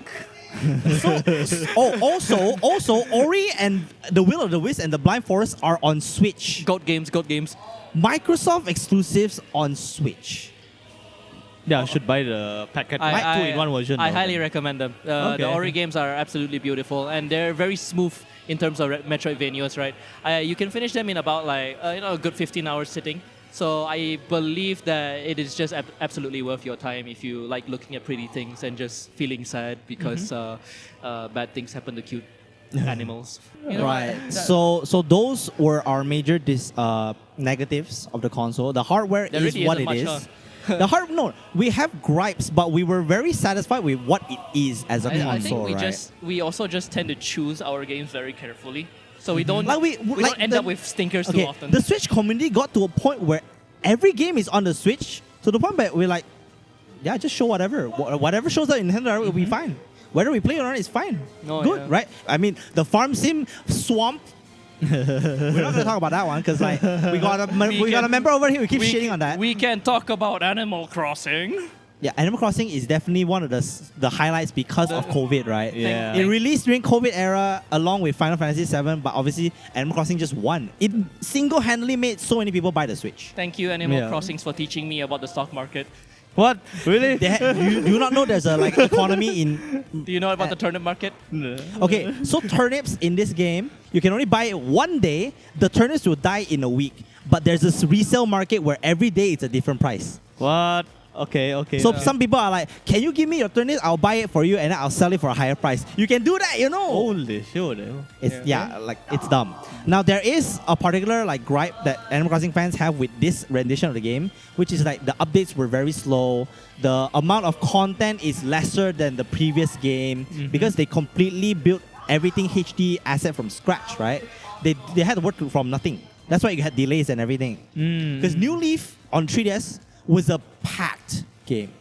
also, Ori and the Will of the Wisp and the Blind Forest are on Switch. Goat games. Microsoft exclusives on Switch. Yeah, I should buy the packet 2-in-1 version. I though. highly recommend them. Okay. The Ori games are absolutely beautiful, and they're very smooth in terms of Metroidvanias, right? You can finish them in about like a good 15 hours sitting. So I believe that it is just absolutely worth your time if you like looking at pretty things and just feeling sad because bad things happen to cute animals. You know, Right. that- So those were our major negatives of the console. The hardware There is really what isn't it much, is. No, we have gripes, but we were very satisfied with what it is as a console, I think right? we also just tend to choose our games very carefully, so we don't Like we don't end up with stinkers too often. The Switch community got to a point where every game is on the Switch, to the point where we're like, yeah, just show whatever. Whatever shows up in Nintendo will be fine. Whether we play it or not, it's fine. Oh, Good, yeah. right? I mean, the Farm Sim Swamp. We're not gonna talk about that one because like we got a member over here who keeps shitting on that. We can talk about Animal Crossing. Yeah, Animal Crossing is definitely one of the highlights because of COVID, right? Yeah. It released during COVID era along with Final Fantasy VII, but obviously Animal Crossing just won. It single-handedly made so many people buy the Switch. Thank you, Animal Yeah. Crossings, for teaching me about the stock market. What? Really? You do not know there's a like economy in. Do you know about the turnip market? Okay, so turnips in this game, you can only buy it one day. The turnips will die in a week, but there's this resale market where every day it's a different price. What? Okay. So some people are like, "Can you give me your turnips? I'll buy it for you, and then I'll sell it for a higher price." You can do that, you know. Holy shit. It's it's dumb. Now there is a particular like gripe that Animal Crossing fans have with this rendition of the game, which is like the updates were very slow. The amount of content is lesser than the previous game because they completely built everything HD asset from scratch, right? They had to work from nothing. That's why you had delays and everything. Because New Leaf on 3DS was a packed game.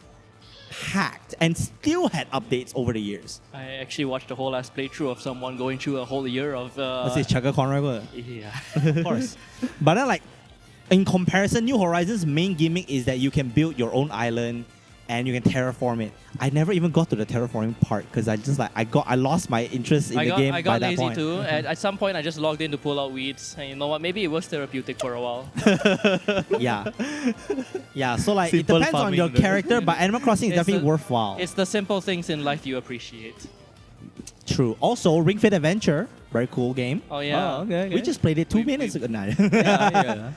Packed. And still had updates over the years. I actually watched a whole ass playthrough of someone going through a whole year of. Let's say Chugga Conroy. Yeah. Of course. But then like, in comparison, New Horizons' main gimmick is that you can build your own island and you can terraform it. I never even got to the terraforming part because I just like I lost my interest in the game I by got that lazy point. too. At some point, I just logged in to pull out weeds. And you know what? Maybe it was therapeutic for a while. Yeah. So like Simple it depends on farming, your though. character, but Animal Crossing is It's definitely the- worthwhile. It's the simple things in life you appreciate. True. Also, Ring Fit Adventure Very cool game. Oh yeah. Oh, okay. We just played it 2 We- minutes we- ago. Nah. yeah.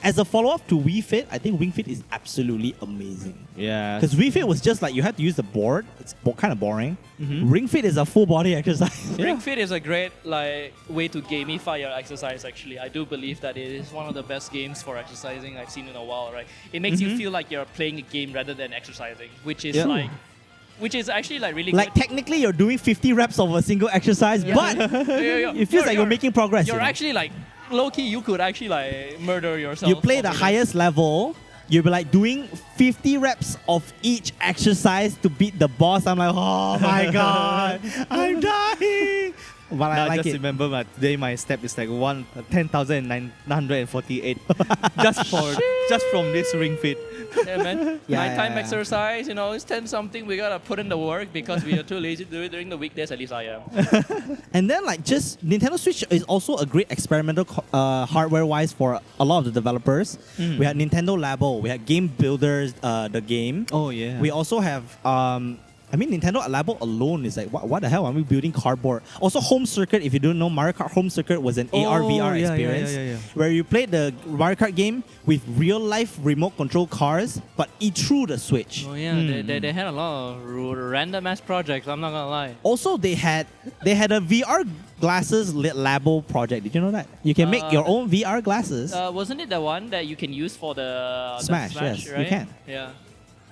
As a follow-up to Wii Fit, I think Wii Fit is absolutely amazing. Yeah. Because Wii Fit was just like you had to use the board. It's kind of boring. Mhm. Ring Fit is a full body exercise. Ring Fit is a great way to gamify your exercise. Actually, I do believe that it is one of the best games for exercising I've seen in a while. Right, it makes you feel like you're playing a game rather than exercising, which is Yeah. which is actually like really Like good. technically, you're doing 50 reps of a single exercise, but it feels like you're making progress. You're you know? actually like low key. You could actually like murder yourself. You play the over this. highest level. You'll be like doing 50 reps of each exercise to beat the boss. I'm like, oh my god, I'm dying. But I Now like just it. remember today my step is like 10,948 just from this Ring Fit. Yeah, man. Yeah, Nighttime yeah. exercise, it's 10 something. We gotta put in the work because we are too lazy to do it during the weekdays. At least I am. And then like just Nintendo Switch is also a great experimental hardware-wise for a lot of the developers. We had Nintendo Labo, we had Game Builders, the game. Oh yeah. We also have Nintendo Labo alone is like what the hell are we building cardboard? Also Home Circuit, if you don't know, Mario Kart Home Circuit was an AR VR yeah, experience yeah. where you played the Mario Kart game with real life remote control cars, but it through the Switch. Oh yeah, they had a lot of random ass projects. I'm not gonna lie. Also, they had a VR glasses Labo project. Did you know that? You can make your own VR glasses, Wasn't it the one that you can use for the Smash, Smash? yes, you right? can. Yeah.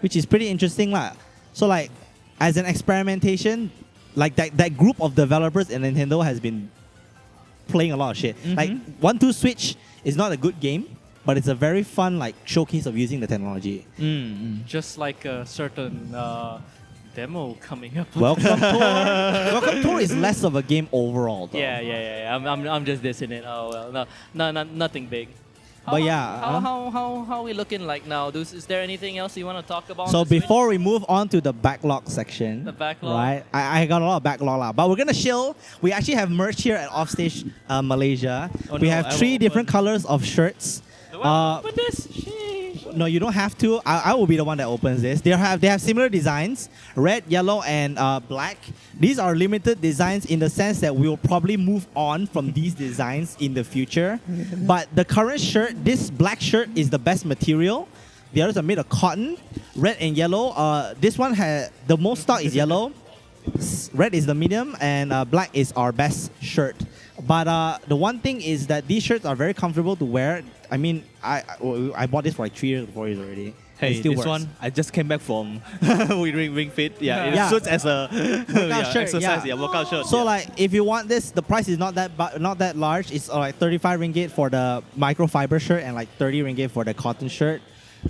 which is pretty interesting lah. So like, as an experimentation, like that group of developers in Nintendo has been playing a lot of shit. Like 1-2 Switch is not a good game, but it's a very fun like showcase of using the technology. Just like a certain demo coming up. Welcome Tour. Welcome Tour is less of a game overall, though. Yeah. I'm just dissing it. Oh well, no, nothing big. But yeah, how we looking like now? Is there anything else you want to talk about? So on the Switch? before we move on to the backlog section, right? I got a lot of backlog lah, but we're gonna chill. We actually have merch here at Offstage Malaysia. Oh, we no, have I 3 will different open. colors of shirts. Open this. Sheesh. No, you don't have to. I will be the one that opens this. They have similar designs, red, yellow, and black. These are limited designs in the sense that we will probably move on from these designs in the future. But the current shirt, this black shirt is the best material. The others are made of cotton, red and yellow. This one has the most stock is yellow. Red is the medium, and black is our best shirt. But the one thing is that these shirts are very comfortable to wear. I mean, I bought this for like 3 years, 4 years already. Hey, It still this works. one I just came back from Ring Fit. Yeah, it Yeah. suits as a shirt, exercise. yeah. Workout shirt. So yeah. like, if you want this, the price is not that large. It's like 35 ringgit for the microfiber shirt and like 30 ringgit for the cotton shirt.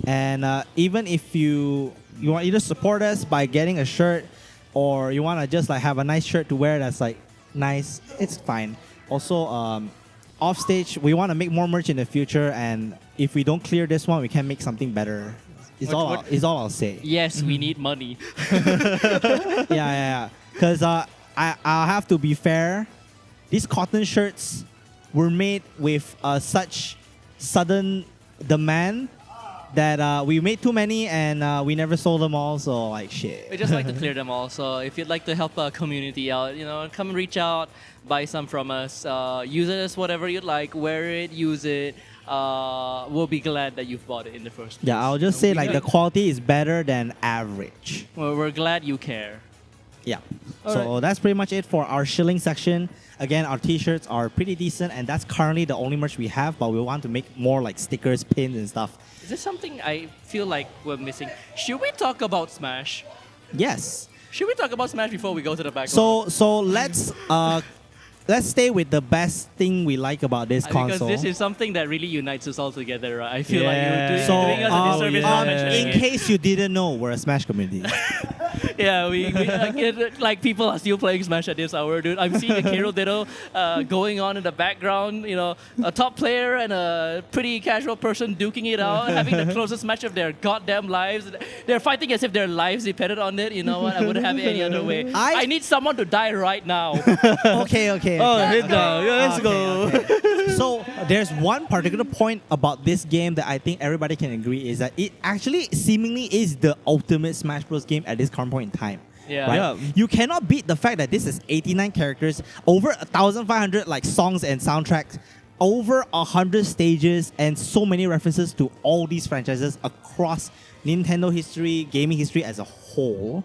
And even if you want either support us by getting a shirt, or you want to just like have a nice shirt to wear that's like nice, it's fine. Also, Offstage, we want to make more merch in the future, and if we don't clear this one, we can make something better. Is all I'll say. Yes, we need money. Yeah. Because I'll have to be fair. These cotton shirts were made with such sudden demand that we made too many and we never sold them all. So like shit. We just like to clear them all. So if you'd like to help our community out, come reach out, buy some from us, use it as whatever you'd like, wear it, use it. We'll be glad that you've bought it in the first place. Yeah, I'll just say like the quality is better than average. Well, we're glad you care. Yeah. All So that's pretty much it for our shilling section. Again, our t-shirts are pretty decent, and that's currently the only merch we have, but we want to make more like stickers, pins, and stuff. Is this something I feel like we're missing? Should we talk about Smash? Yes. Should we talk about Smash before we go to the backlog? So let's stay with the best thing we like about this console. Because this is something that really unites us all together. Right? I feel like Yeah. you're So, doing us a disservice not mentioning in it. case you didn't know, we're a Smash community. Yeah, we like people are still playing Smash at this hour, dude. I'm seeing a Kero Ditto going on in the background. A top player and a pretty casual person duking it out, having the closest match of their goddamn lives. They're fighting as if their lives depended on it. You know what? I wouldn't have it any other way. I need someone to die right now. Okay. Oh, hit down. Yeah, let's go. Okay. So there's one particular point about this game that I think everybody can agree is that it actually seemingly is the ultimate Smash Bros. Game at this current point in time. Yeah. Right? Yeah. You cannot beat the fact that this is 89 characters, over 1,500 like songs and soundtracks, over 100 stages, and so many references to all these franchises across Nintendo history, gaming history as a whole.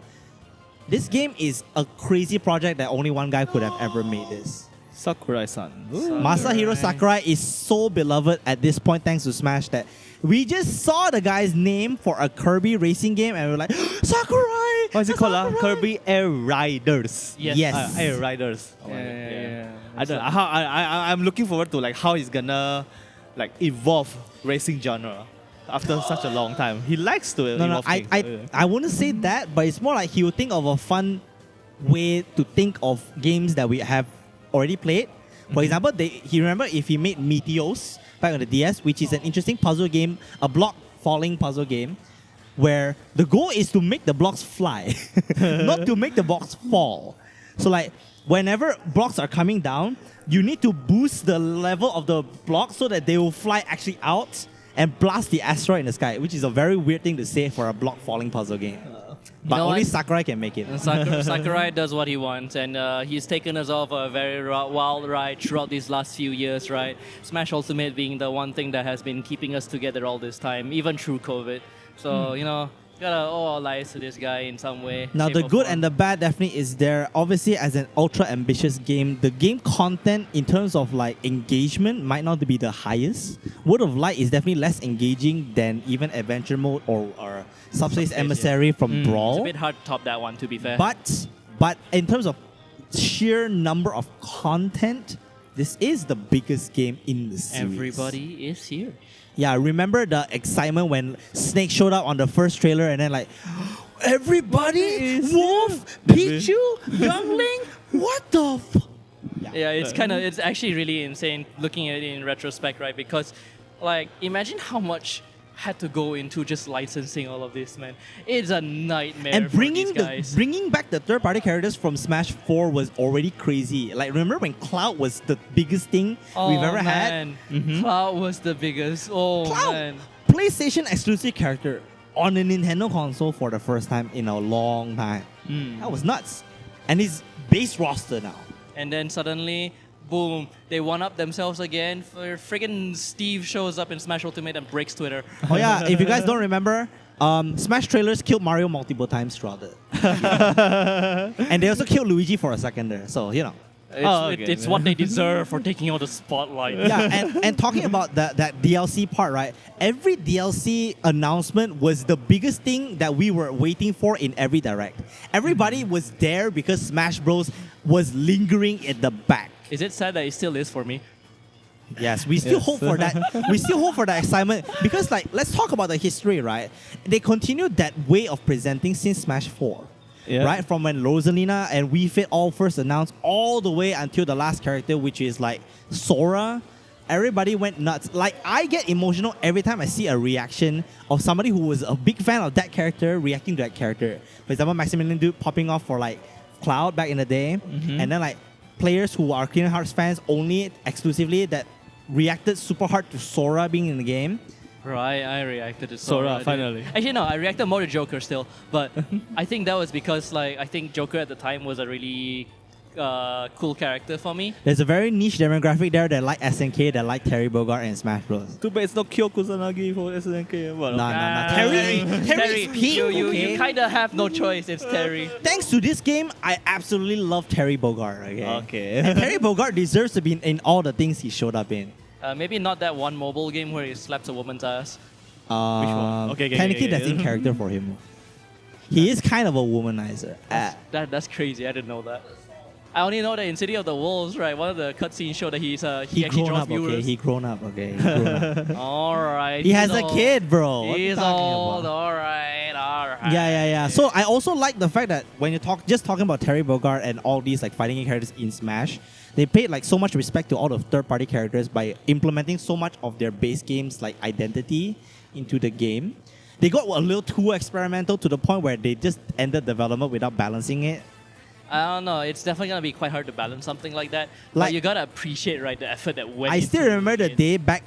This game is a crazy project that only one guy could have ever made this. Sakurai-san. Masahiro Sakurai is so beloved at this point thanks to Smash that we just saw the guy's name for a Kirby racing game and we were like, Sakurai! What is it called? Sakurai!" Kirby Air Riders. Yes. Air Riders. Yeah. I don't know. I'm looking forward to like how he's gonna like evolve racing genre after such a long time. He likes to No, evolve things. I wouldn't say that, but it's more like he would think of a fun way to think of games that we have already played. For example, he remember if he made Meteos back on the DS, which is an interesting puzzle game, a block falling puzzle game, where the goal is to make the blocks fly, not to make the blocks fall. So like whenever blocks are coming down, you need to boost the level of the block so that they will fly actually out and blast the asteroid in the sky, which is a very weird thing to say for a block falling puzzle game. But know only what? Sakurai can make it. Sakurai does what he wants, and he's taken us off a very wild ride throughout these last few years, right? Smash Ultimate being the one thing that has been keeping us together all this time, even through COVID. So, you know, gotta owe our lives to this guy in some way. Now, shape, the or good form. and the bad definitely is there. Obviously, as an ultra ambitious game, the game content in terms of like engagement might not be the highest. World of Light is definitely less engaging than even Adventure Mode or Subspace Emissary from It's Brawl. a bit hard to top that one, to be fair. But in terms of sheer number of content, this is the biggest game in the series. everybody is here. Yeah, remember the excitement when Snake showed up on the first trailer and then like, everybody, Wolf, Pichu, Youngling, what the Yeah, it's actually really insane looking at it in retrospect, right? Because, like, imagine how much had to go into just licensing all of this, man. It's a nightmare And for these guys. bringing back the third-party characters from Smash 4 was already crazy. Like, remember when Cloud was the biggest thing we've ever had? Cloud was the biggest. Oh, Cloud, man. PlayStation exclusive character on a Nintendo console for the first time in a long time. That was nuts. And he's base roster now. And then suddenly, boom, they one-up themselves again. Friggin' Steve shows up in Smash Ultimate and breaks Twitter. Oh yeah, if you guys don't remember, Smash trailers killed Mario multiple times throughout it. And they also killed Luigi for a second there. So, you know. It's what they deserve for taking all the spotlight. Yeah, and talking about that DLC part, right? Every DLC announcement was the biggest thing that we were waiting for in every direct. Everybody was there because Smash Bros. Was lingering in the back. Is it sad that it still is for me? Yes, we still hope for that. We still hope for that excitement because, like, let's talk about the history, right? They continued that way of presenting since Smash 4. Yeah. Right? From when Rosalina and Wii Fit all first announced all the way until the last character, which is like Sora. Everybody went nuts. Like, I get emotional every time I see a reaction of somebody who was a big fan of that character reacting to that character. For example, Maximilian Dude popping off for like Cloud back in the day. And then like players who are Kingdom Hearts fans only exclusively that reacted super hard to Sora being in the game. Right, I reacted to Sora, Sora. finally. Actually, no, I reacted more to Joker still. But I think that was because, like, I think Joker at the time was a really cool character for me. There's a very niche demographic there that like SNK, that like Terry Bogard and Smash Bros. Too bad it's not Kyo Kusanagi for SNK. But Nah. Terry, Terry is peak, you okay? kind of have no choice. It's Terry. Thanks to this game, I absolutely love Terry Bogard. Okay. And Terry Bogard deserves to be in all the things he showed up in. Maybe not that one mobile game where he slaps a woman's ass. Which one? Okay, Technically, that's okay. in character for him. He is kind of a womanizer. That's crazy. I didn't know that. I only know that in City of the Wolves, right? One of the cutscenes showed that he actually He grown draws up, okay? viewers. He grown up, okay? He grown up. All right. He has a kid, bro. What are you He's talking old. about? All right. Yeah. So I also like the fact that when you talking about Terry Bogard and all these like fighting game characters in Smash, they paid like so much respect to all the third-party characters by implementing so much of their base game's like identity into the game. They got a little too experimental to the point where they just ended development without balancing it. I don't know. It's definitely gonna be quite hard to balance something like that. Like- But you gotta appreciate, right, the effort that went. I still into remember the it. day back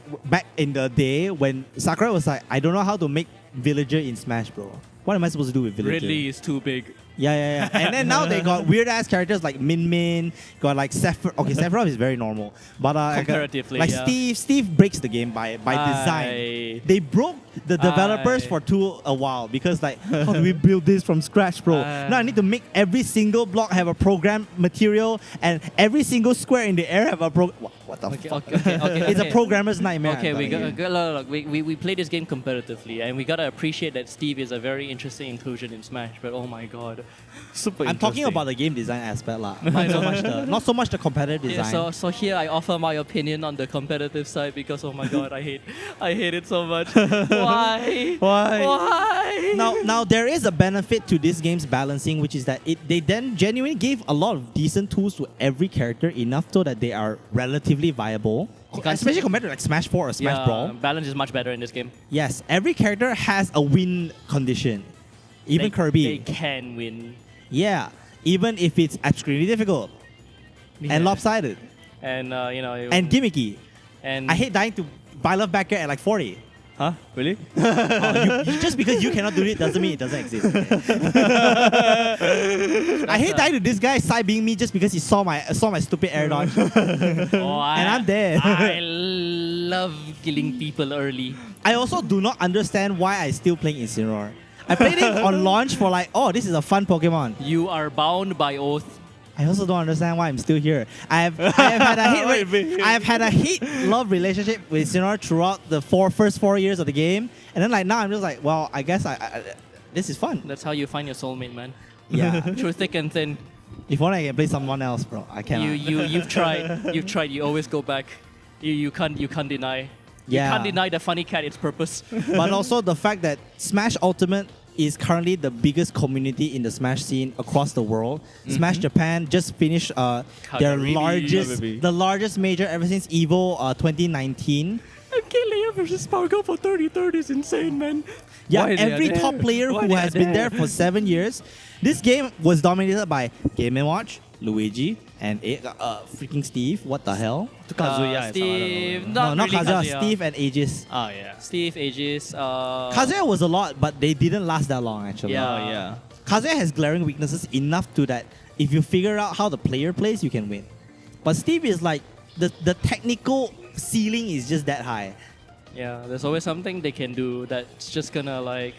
in the day when Sakurai was like, I don't know how to make villager in Smash, bro. What am I supposed to do with villager? Ridley is too big. Yeah. And then now they got weird ass characters like Min Min, got like Sephiroth. Okay, Sephiroth is very normal, but Comparatively, like yeah. Steve breaks the game by design. They broke the developers for a while because like, how do we build this from scratch, bro? Now I need to make every single block have a program material and every single square in the air have a What the fuck? Okay. It's a programmer's nightmare. Okay, I'm telling you. we play this game competitively, and we gotta appreciate that Steve is a very interesting inclusion in Smash. But oh my god, Super I'm talking interesting. about the game design aspect, lah. Not so much the competitive design. yeah, so here I offer my opinion on the competitive side because oh my god, I hate it so much. Why? Why? Now there is a benefit to this game's balancing, which is that they then genuinely gave a lot of decent tools to every character enough so that they are relatively viable. Especially compared to like Smash 4 or Smash Brawl. Balance is much better in this game. Yes, every character has a win condition. Even Kirby. They can win. Yeah, even if it's extremely difficult and lopsided And and gimmicky. and I hate dying to buy love back at like 40. Huh? Really? Just because you cannot do it doesn't mean it doesn't exist. I hate dying to this guy side being me just because he saw my stupid air dodge. And I'm dead. I love killing people early. I also do not understand why I still playing Incineroar. I played it on launch for like, oh, this is a fun Pokemon. You are bound by oath. I also don't understand why I'm still here. I have had a hate-love relationship with Incineroar throughout the first 4 years of the game, and then like now I'm just like, well, I guess this is fun. That's how you find your soulmate, man. Yeah. Through thick and thin. If only I can play someone else, bro. I cannot. You've tried. You always go back. You can't deny. Yeah. You can't deny the funny cat its purpose. But also the fact that Smash Ultimate is currently the biggest community in the Smash scene across the world. Smash Japan just finished their Really? largest major ever since EVO 2019. MK versus Sparkle for 30-30 is insane, man. Yeah, Why they are every there? top player Why who they are has been there there? for 7 years. This game was dominated by Game & Watch, Luigi, and freaking Steve. What the hell? Kazuya. Steve, Not really Kazuya, Steve and Aegis. Oh yeah. Steve, Aegis. Kazuya was a lot, but they didn't last that long actually. Yeah. Oh yeah. Kazuya has glaring weaknesses enough to that if you figure out how the player plays, you can win. But Steve is like, the technical ceiling is just that high. Yeah, there's always something they can do that's just gonna like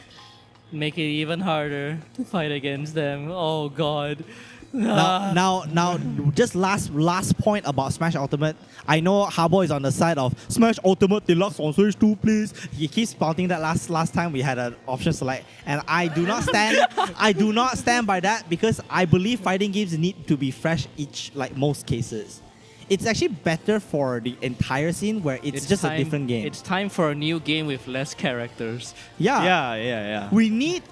make it even harder to fight against them. Oh god. Now, just last point about Smash Ultimate. I know Harbo is on the side of Smash Ultimate Deluxe on Switch 2, please. He keeps spouting that last time we had an option select, and I do not stand. I do not stand by that because I believe fighting games need to be fresh most cases. It's actually better for the entire scene where it's just a different game. It's time for a new game with less characters. Yeah. We need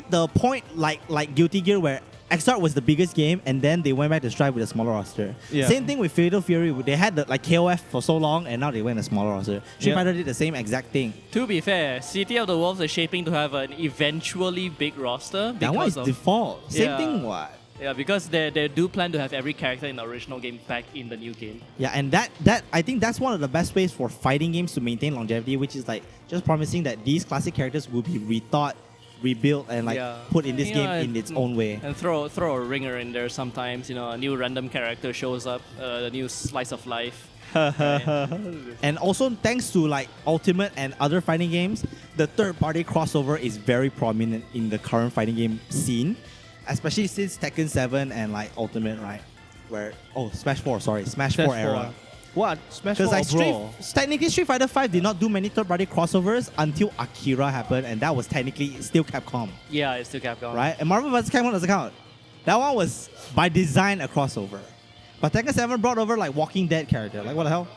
the point like Guilty Gear where X-Arc was the biggest game and then they went back to Strive with a smaller roster. Yeah. Same thing with Fatal Fury. They had the KOF for so long and now they went a smaller roster. Street Yeah. Fighter did the same exact thing. To be fair, City of the Wolves is shaping to have an eventually big roster. That one is because of, default. Same Yeah. thing what? Yeah, because they do plan to have every character in the original game back in the new game. Yeah, and that I think that's one of the best ways for fighting games to maintain longevity, which is like just promising that these classic characters will be rethought, rebuilt, and put in this game in its own way. And throw a ringer in there sometimes. A new random character shows up, a new slice of life. And also thanks to like Ultimate and other fighting games, the third-party crossover is very prominent in the current fighting game scene, especially since Tekken 7 and like Ultimate, right? Smash 4 era. What? Smash Because 4 like Brawl? technically Street Fighter 5 did not do many third-party crossovers until Akira happened, and that was technically still Capcom, Yeah, it's still Capcom. right? And Marvel vs. Capcom doesn't count. That one was by design a crossover. But Tekken 7 brought over like Walking Dead character. Like what the hell?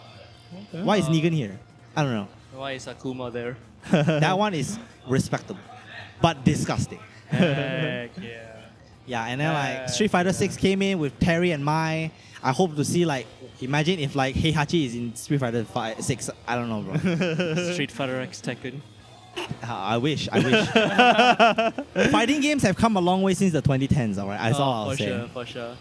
Why is Negan here? I don't know. Why is Akuma there? That one is respectable, but disgusting. Heck yeah. Yeah, and then like Street Fighter 6 came in with Terry and Mai. I hope to see like, imagine if like Heihachi is in Street Fighter 6. I don't know, bro. Street Fighter X Tekken. I wish. Fighting games have come a long way since the 2010s, alright? That's all I'll say. For sure.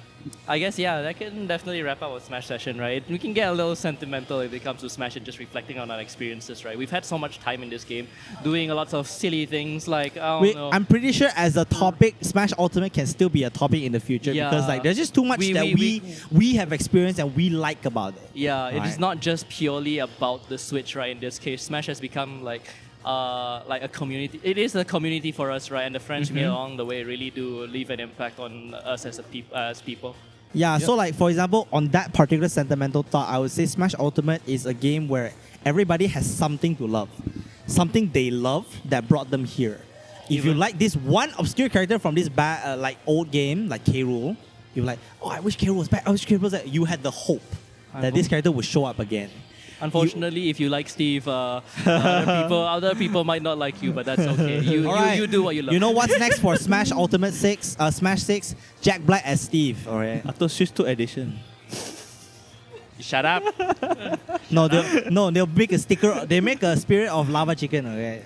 I guess, yeah, that can definitely wrap up a Smash session, right? We can get a little sentimental if it comes to Smash and just reflecting on our experiences, right? We've had so much time in this game doing a lot of silly things like, I don't know. I'm pretty sure as a topic, Smash Ultimate can still be a topic in the future Yeah. because like there's just too much we have experienced and we like about it. Yeah, it is Right. not just purely about the Switch, right? In this case, Smash has become like a community. It is a community for us, right? And the friends we made along the way really do leave an impact on us as people. Yeah, so like for example, on that particular sentimental thought, I would say Smash Ultimate is a game where everybody has something to love, something they love that brought them here. If you like this one obscure character from this like old game, like K. Rool, you're like, oh, I wish K. Rool was back. I wish K. Rool was back. You had the hope that this character would show up again. Unfortunately, if you like Steve, other people might not like you, but that's okay. You do what you love. You know what's next for Smash Ultimate 6, Smash 6? Jack Black as Steve. All right. After Switch 2 edition. Shut up. They'll make a sticker. They make a spirit of lava chicken. Okay.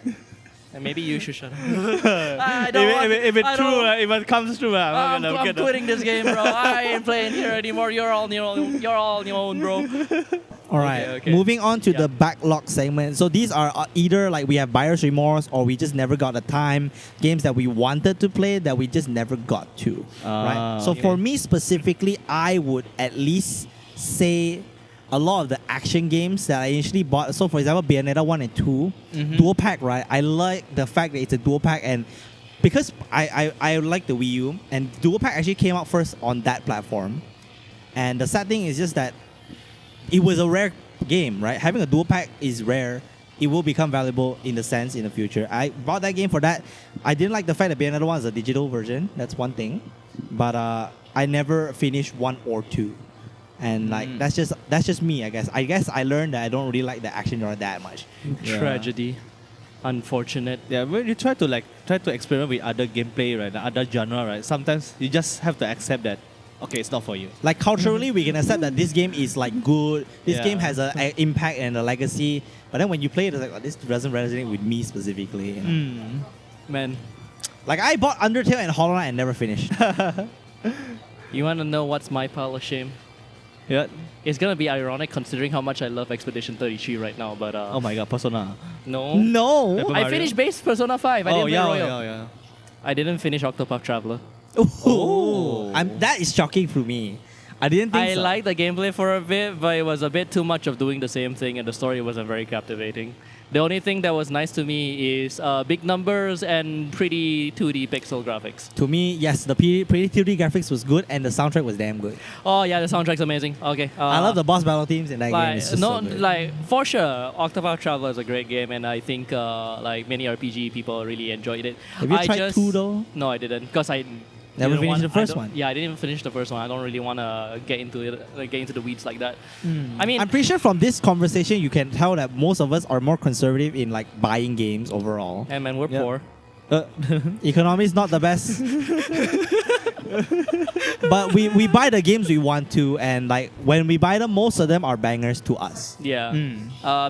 And maybe you should shut up. I don't want, If it's I true, don't- if it comes true, I'm quitting this game, bro. I ain't playing here anymore. You're all on your own, bro. All right. Okay. Moving on to Yeah. the backlog segment. So these are either like we have buyer's remorse or we just never got the time. Games that we wanted to play that we just never got to. Right. So okay. for me specifically, I would at least say a lot of the action games that I initially bought. So for example, Bayonetta 1 and 2, dual pack, right? I like the fact that it's a dual pack and because I like the Wii U and dual pack actually came out first on that platform. And the sad thing is just that it was a rare game, right? Having a dual pack is rare. It will become valuable in the sense in the future. I bought that game for that. I didn't like the fact that Bayonetta 1 is a digital version. That's one thing. But I never finished 1 or 2. And like that's just me, I guess. I guess I learned that I don't really like the action genre that much. Yeah. Tragedy. Unfortunate. Yeah, when you try to experiment with other gameplay, right, the other genre, right, sometimes you just have to accept that, okay, it's not for you. Like culturally, we can accept that this game is like good. This Yeah. game has a impact and a legacy. But then when you play it, it's like, oh, this doesn't resonate with me specifically. You know? Man, Like I bought Undertale and Hollow Knight and never finished. you want to know what's my pile of shame? Yeah. It's gonna be ironic considering how much I love Expedition 33 right now, but Oh my god, Persona. no. No. Paper I Mario. finished base Persona 5. I didn't play Royal. yeah. I didn't finish Octopath Traveler. Oh. That is shocking for me. I didn't think I so. liked the gameplay for a bit, but it was a bit too much of doing the same thing, and the story wasn't very captivating. The only thing that was nice to me is big numbers and pretty 2D pixel graphics. To me, yes, the pretty 2D graphics was good and the soundtrack was damn good. Oh yeah, the soundtrack's amazing. Okay. I love the boss battle teams in that game. It's just so good. like for sure, Octopath Traveler is a great game, and I think like many RPG people really enjoyed it. Have you I tried just, 2 though? No, I didn't, because I Never didn't finished want- the first I don't- one? Yeah, I didn't even finish the first one. I don't really want to get into it, get into the weeds like that. I mean, I'm pretty sure from this conversation you can tell that most of us are more conservative in like buying games overall. hey man, we're Yeah. poor. Economy is not the best. But we buy the games we want to, and like when we buy them, most of them are bangers to us. Yeah.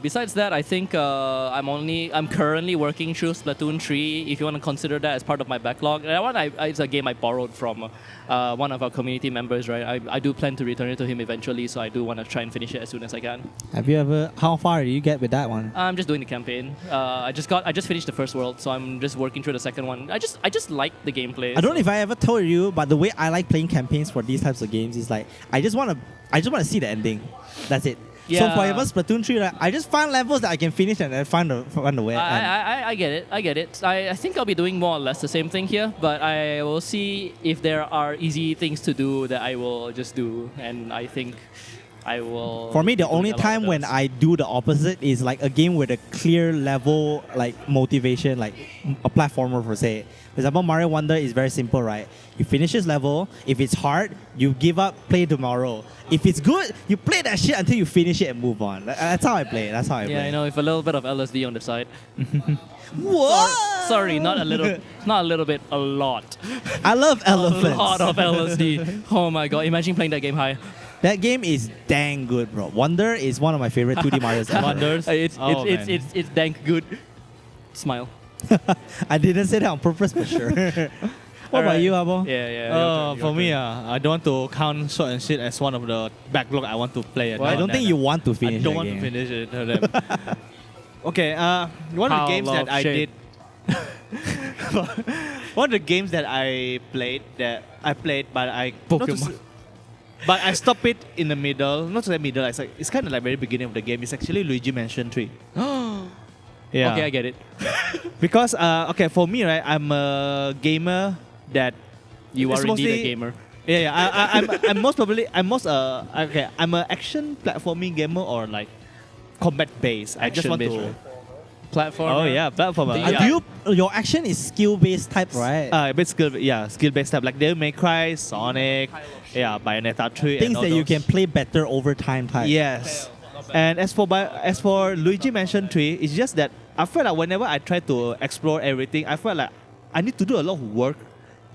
Besides that, I think I'm currently working through Splatoon 3. If you want to consider that as part of my backlog, and that one it's a game I borrowed from one of our community members. Right, I do plan to return it to him eventually, so I do want to try and finish it as soon as I can. Have you ever? How far did you get with that one? I'm just doing the campaign. I just finished the first world, so I'm just working through the second one. I just like the gameplay. I don't know so- if I ever told you, but the way I like playing campaigns for these types of games is like I just want to see the ending. That's it. So Yeah. for example, Splatoon 3, right, I just find levels that I can finish and then find the way. I get it. I get it. I think I'll be doing more or less the same thing here, but I will see if there are easy things to do that I will just do, and I think I will. For me, the be doing only a lot of time when those. I do the opposite is like a game with a clear level like motivation, like a platformer per se. For example, Mario Wonder is very simple, right? You finish this level. If it's hard, you give up, play tomorrow. If it's good, you play that shit until you finish it and move on. That's how I play. That's how I play. Yeah, I know, with a little bit of LSD on the side. What? Sorry, not a little, not a little bit, a lot. I love elephants. A lot of LSD. Oh my god! Imagine playing that game high. That game is dang good, bro. Wonder is one of my favorite 2D Marios ever. Wonders. It's dank good. Smile. I didn't say that on purpose, for sure. What about Alright. you, Abo? Yeah, yeah. For me, I don't want to count Sword and Shield as one of the backlog I want to play. I don't think you want to I finish don't that want game. to finish it. Okay, one of the games that I did. One of the games that I played, but Pokemon. but I stopped it in the middle. Not to the middle. It's kind of like very beginning of the game. It's actually Luigi Mansion 3. Yeah. Okay, I get it. Because for me, right, I'm a gamer that You it's are indeed a mostly- gamer. I'm a action platforming gamer or like combat based. I just want to. Action-based, Platform. Oh yeah, platformer. Do Do you, your action is skill-based type, right? A bit skill based stuff like Devil May Cry, Sonic, Bayonetta 3. Things and all that you those. can play better over time type. Yes. And as for Luigi Mansion 3, it's just that I feel like whenever I try to explore everything, I feel like I need to do a lot of work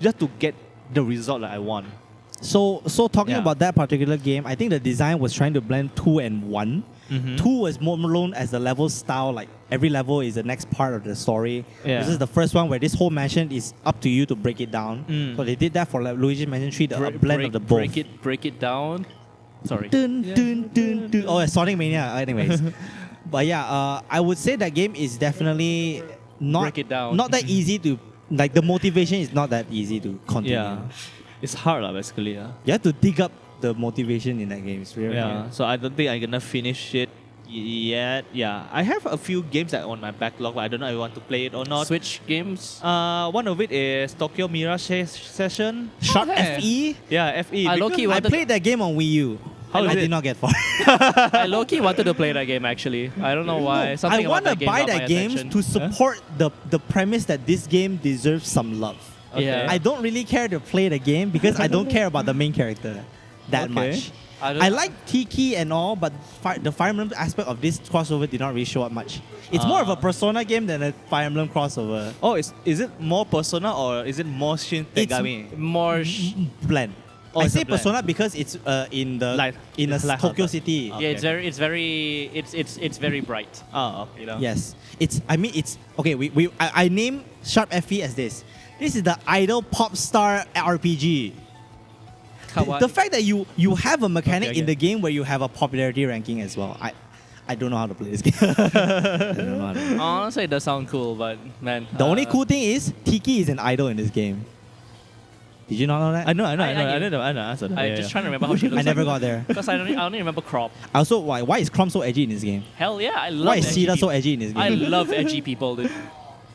just to get the result that I want. So talking Yeah. about that particular game, I think the design was trying to blend 2 and 1. Mhm. 2 was more known as the level style, like every level is the next part of the story. Yeah. This is the first one where this whole mansion is up to you to break it down. Mm. So they did that for like Luigi Mansion 3, the blend of the both. Break it down. Sorry. Dun, dun, dun, dun. Oh, Sonic Mania. Anyways, but yeah, I would say that game is definitely not Break it down. Not that easy to like. The motivation is not that easy to continue. Yeah. It's hard basically. You have to dig up the motivation in that game. It's really hard. So I don't think I'm gonna finish it yet. Yeah. I have a few games that are on my backlog, but I don't know if I want to play it or not. Switch games. One of it is Tokyo Mirage Session. Shot hey. FE. Yeah, FE. I because- low-key I wanted- played that game on Wii U. How is I it? did not get far. I low-key wanted to play that game actually. I don't know why. Something I about want to that game buy got my that game attention. to support the premise that this game deserves some love. Yeah. I don't really care to play the game because I don't care about the main character that Okay. much. don't I know. like Tiki and all, but the Fire Emblem aspect of this crossover did not really show up much. It's more of a Persona game than a Fire Emblem crossover. Oh, is it more Persona or is it more Shin It's Tegami? more. Blend. Oh, I it's a say blend. Persona because it's in the Light- in a it's light Tokyo hearted. City. Oh. Yeah, Okay. it's very bright. Oh, okay. You know. Yes, it's. I mean, it's okay. I name Sharp FE as this. This is the idol pop star RPG. The fact that you have a mechanic Okay, in the game where you have a popularity ranking as well. I don't know how to play this game. I don't know how to. Honestly, it does sound cool, but man. The only cool thing is Tiki is an idol in this game. Did you not know that? I know the I'm answer. just trying to remember how she looks. I never got there. Because I only remember Crop. Also, why is Crom so edgy in this game? Hell yeah, I love. Why is edgy Sida so people. edgy in this I game? love edgy people, dude.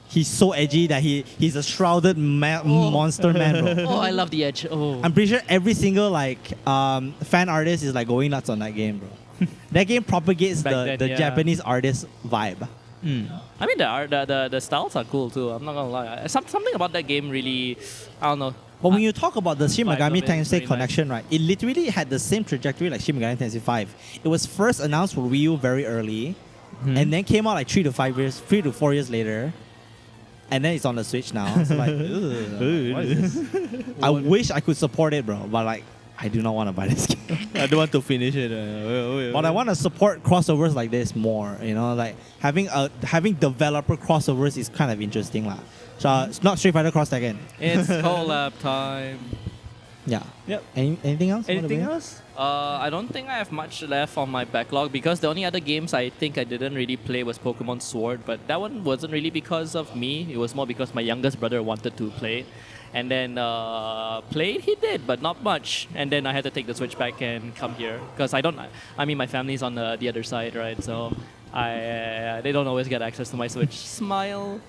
He's so edgy that he's a shrouded monster man, bro. Oh, I love the edge. Oh. I'm pretty sure every single fan artist is like going nuts on that game, bro. That game propagates Back the then, yeah. Japanese artist vibe. I mean, the styles are cool too. I'm not gonna lie. Something about that game really, I don't know. But when you talk about the Shin Vibe Megami of it is Tensei very connection, right, it literally had the same trajectory like Shin Megami Tensei 5. It was first announced for Wii U very early, and then came out like 3 to 4 years later, and then it's on the Switch now. So like, ugh, what is this? I wish I could support it, bro, but like, I do not want to buy this game. I don't want to finish it. But I want to support crossovers like this more. You know, like having developer crossovers is kind of interesting, lah. So it's not Street Fighter Cross Tekken. It's collab time. Yeah. Yep. Anything else? you wanna Anything bring? else? I don't think I have much left on my backlog because the only other games I think I didn't really play was Pokemon Sword, but that one wasn't really because of me. It was more because my youngest brother wanted to play. And then played he did, but not much. And then I had to take the Switch back and come here because I mean my family's on the other side, right? So they don't always get access to my Switch. Smile.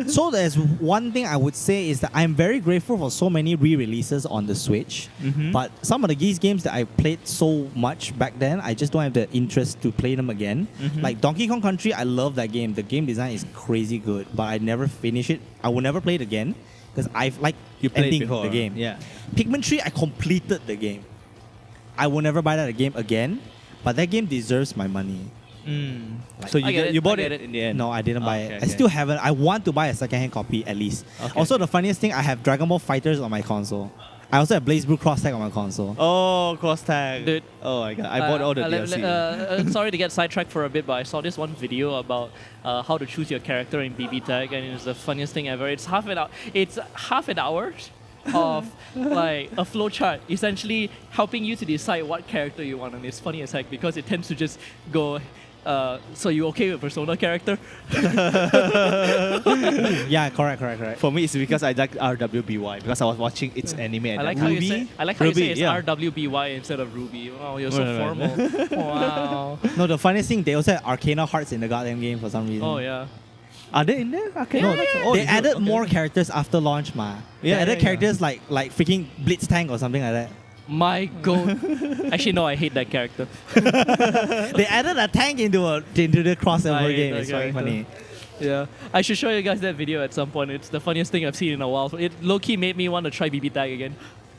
So there's one thing I would say is that I'm very grateful for so many re-releases on the Switch. But some of these games that I played so much back then, I just don't have the interest to play them again. Like Donkey Kong Country, I love that game. The game design is crazy good, but I never finish it. I will never play it again because I've like You played ending before. the game. Yeah. Pikmin 3, I completed the game. I will never buy that game again, but that game deserves my money. So I get it, you bought I get it it. in the end? No, I didn't buy okay, it. okay. I still haven't. I want to buy a secondhand copy at least. Okay. Also, the funniest thing, I have Dragon Ball Fighters on my console. I also have Blaze Blue Cross Tag on my console. Oh, cross tag. Dude. Oh my god, I bought all the DLC. Sorry to get sidetracked for a bit, but I saw this one video about how to choose your character in BB Tag, and it's the funniest thing ever. It's half an hour. It's half an hour of like a flowchart, essentially helping you to decide what character you want, and it's funny as heck because it tends to just go. So you okay with Persona character? Yeah, correct. For me, it's because I like RWBY because I was watching its anime. And I like then how you Ruby. say. I like how you say it's yeah. RWBY instead of Ruby. Wow, you're so Right. formal. Wow. No, the funniest thing, they also had Arcana Hearts in the goddamn game for some reason. Oh yeah. Are they in there? Okay. No, Oh, They is it? added Okay. more characters after launch, ma. Yeah, They added yeah. characters like freaking Blitz Tank or something like that. My god. Actually, no, I hate that character. They added a tank into the I crossover hate game. that It's very character. funny. Yeah, I should show you guys that video at some point. It's the funniest thing I've seen in a while. It low-key made me want to try BB Tag again.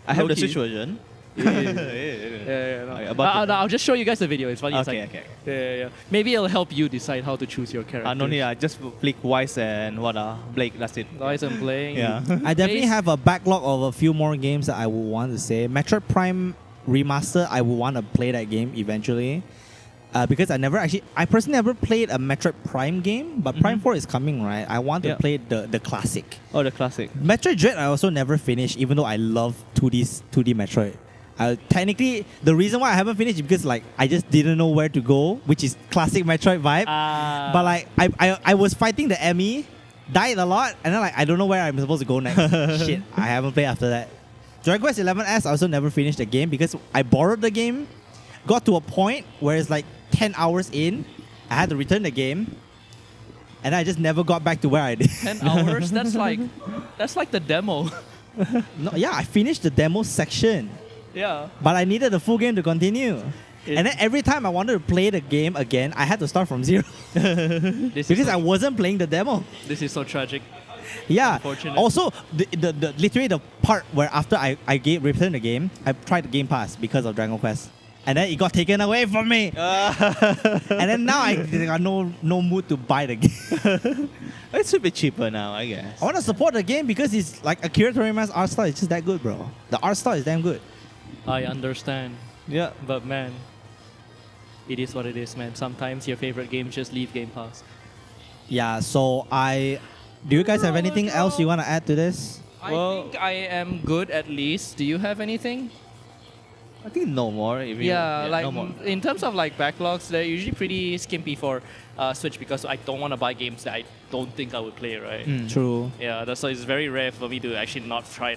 I have the Low-key. Switch version. Yeah, Okay, no. about I'll just show you guys the video. It's funny. Okay, It's like, okay. Yeah. Maybe it'll help you decide how to choose your character. No need. I just flick Wise and Blake. That's it. Guys, I'm playing. Yeah. I definitely Base- have a backlog of a few more games that I would want to say. Metroid Prime Remaster, I would want to play that game eventually. Because I personally never played a Metroid Prime game, but Prime 4 is coming, right? I want to Yeah. play the classic. Oh, the classic. Metroid Dread I also never finished, even though I love 2D Metroid. Technically, the reason why I haven't finished is because like I just didn't know where to go, which is classic Metroid vibe. But like I was fighting the Emmy, died a lot, and then like I don't know where I'm supposed to go next. Shit, I haven't played after that. Dragon Quest 11S I also never finished the game because I borrowed the game, got to a point where it's like 10 hours in, I had to return the game, and I just never got back to where I did. 10 hours. That's like the demo. No, yeah, I finished the demo section. Yeah. But I needed the full game to continue. And then every time I wanted to play the game again, I had to start from zero. Because I wasn't playing the demo. This is so tragic. Yeah. Unfortunate. Also, the literally the part where after I returned the game, I tried the Game Pass because of Dragon Quest. And then it got taken away from me. And then now I got no mood to buy the game. It should be cheaper now, I guess. I want to support the game because it's like Akira Torima's art style is just that good, bro. The art style is damn good. I understand. Yeah. But man, it is what it is, man. Sometimes your favorite games just leave Game Pass. Yeah, so do you guys have anything else you want to add to this? I think I am good at least. Do you have anything? I think no more. Like no more. in terms of like backlogs, they're usually pretty skimpy for Switch because I don't want to buy games that I don't think I would play, right? True. Yeah, that's why it's very rare for me to actually not try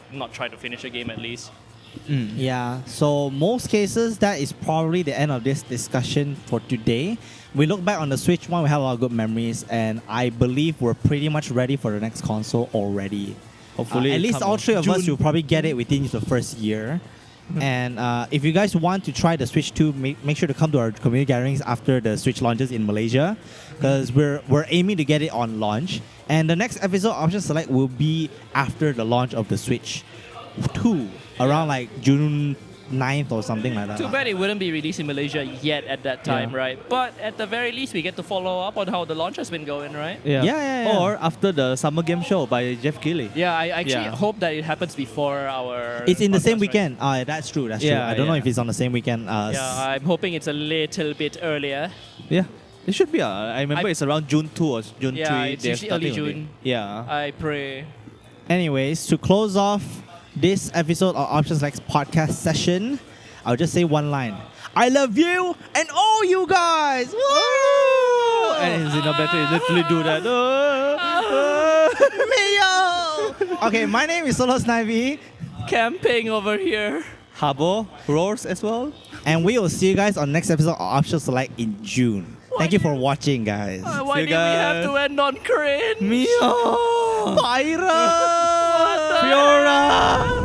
to finish a game at least. Yeah, so most cases, that is probably the end of this discussion for today. We look back on the Switch one, we have a lot of good memories, and I believe we're pretty much ready for the next console already. Hopefully, At least come all three of us June. will probably get it within the first year. And if you guys want to try the Switch 2, make sure to come to our community gatherings after the Switch launches in Malaysia, because we're aiming to get it on launch. And the next episode Option Select will be after the launch of the Switch 2, around like June 9th or something like that. Too bad it wouldn't be released in Malaysia yet at that time, Yeah. right? But at the very least, we get to follow up on how the launch has been going, right? Yeah. Or after the Summer Game Show by Jeff Keighley. Yeah, I actually Yeah. hope that it happens before our. It's in the same podcast, right? weekend. That's true. That's true. Yeah, I don't know yeah. if it's on the same weekend. Yeah, I'm hoping it's a little bit earlier. Yeah. It should be. I remember it's around June 2 or June 3. Yeah, it's they're usually early starting on it. June. Yeah. I pray. Anyways, to close off this episode of Options Select's podcast session, I'll just say one line. I love you and all you guys. Woo! And it's in a better, literally do that. Meow! Okay, my name is Solo Snivy, Camping over here. Habo roars as well. and we will see you guys on next episode of Options Select in June. Thank you for watching, guys. Why See you did we have guys. to end on cringe? Meow. Pyra! Fiora.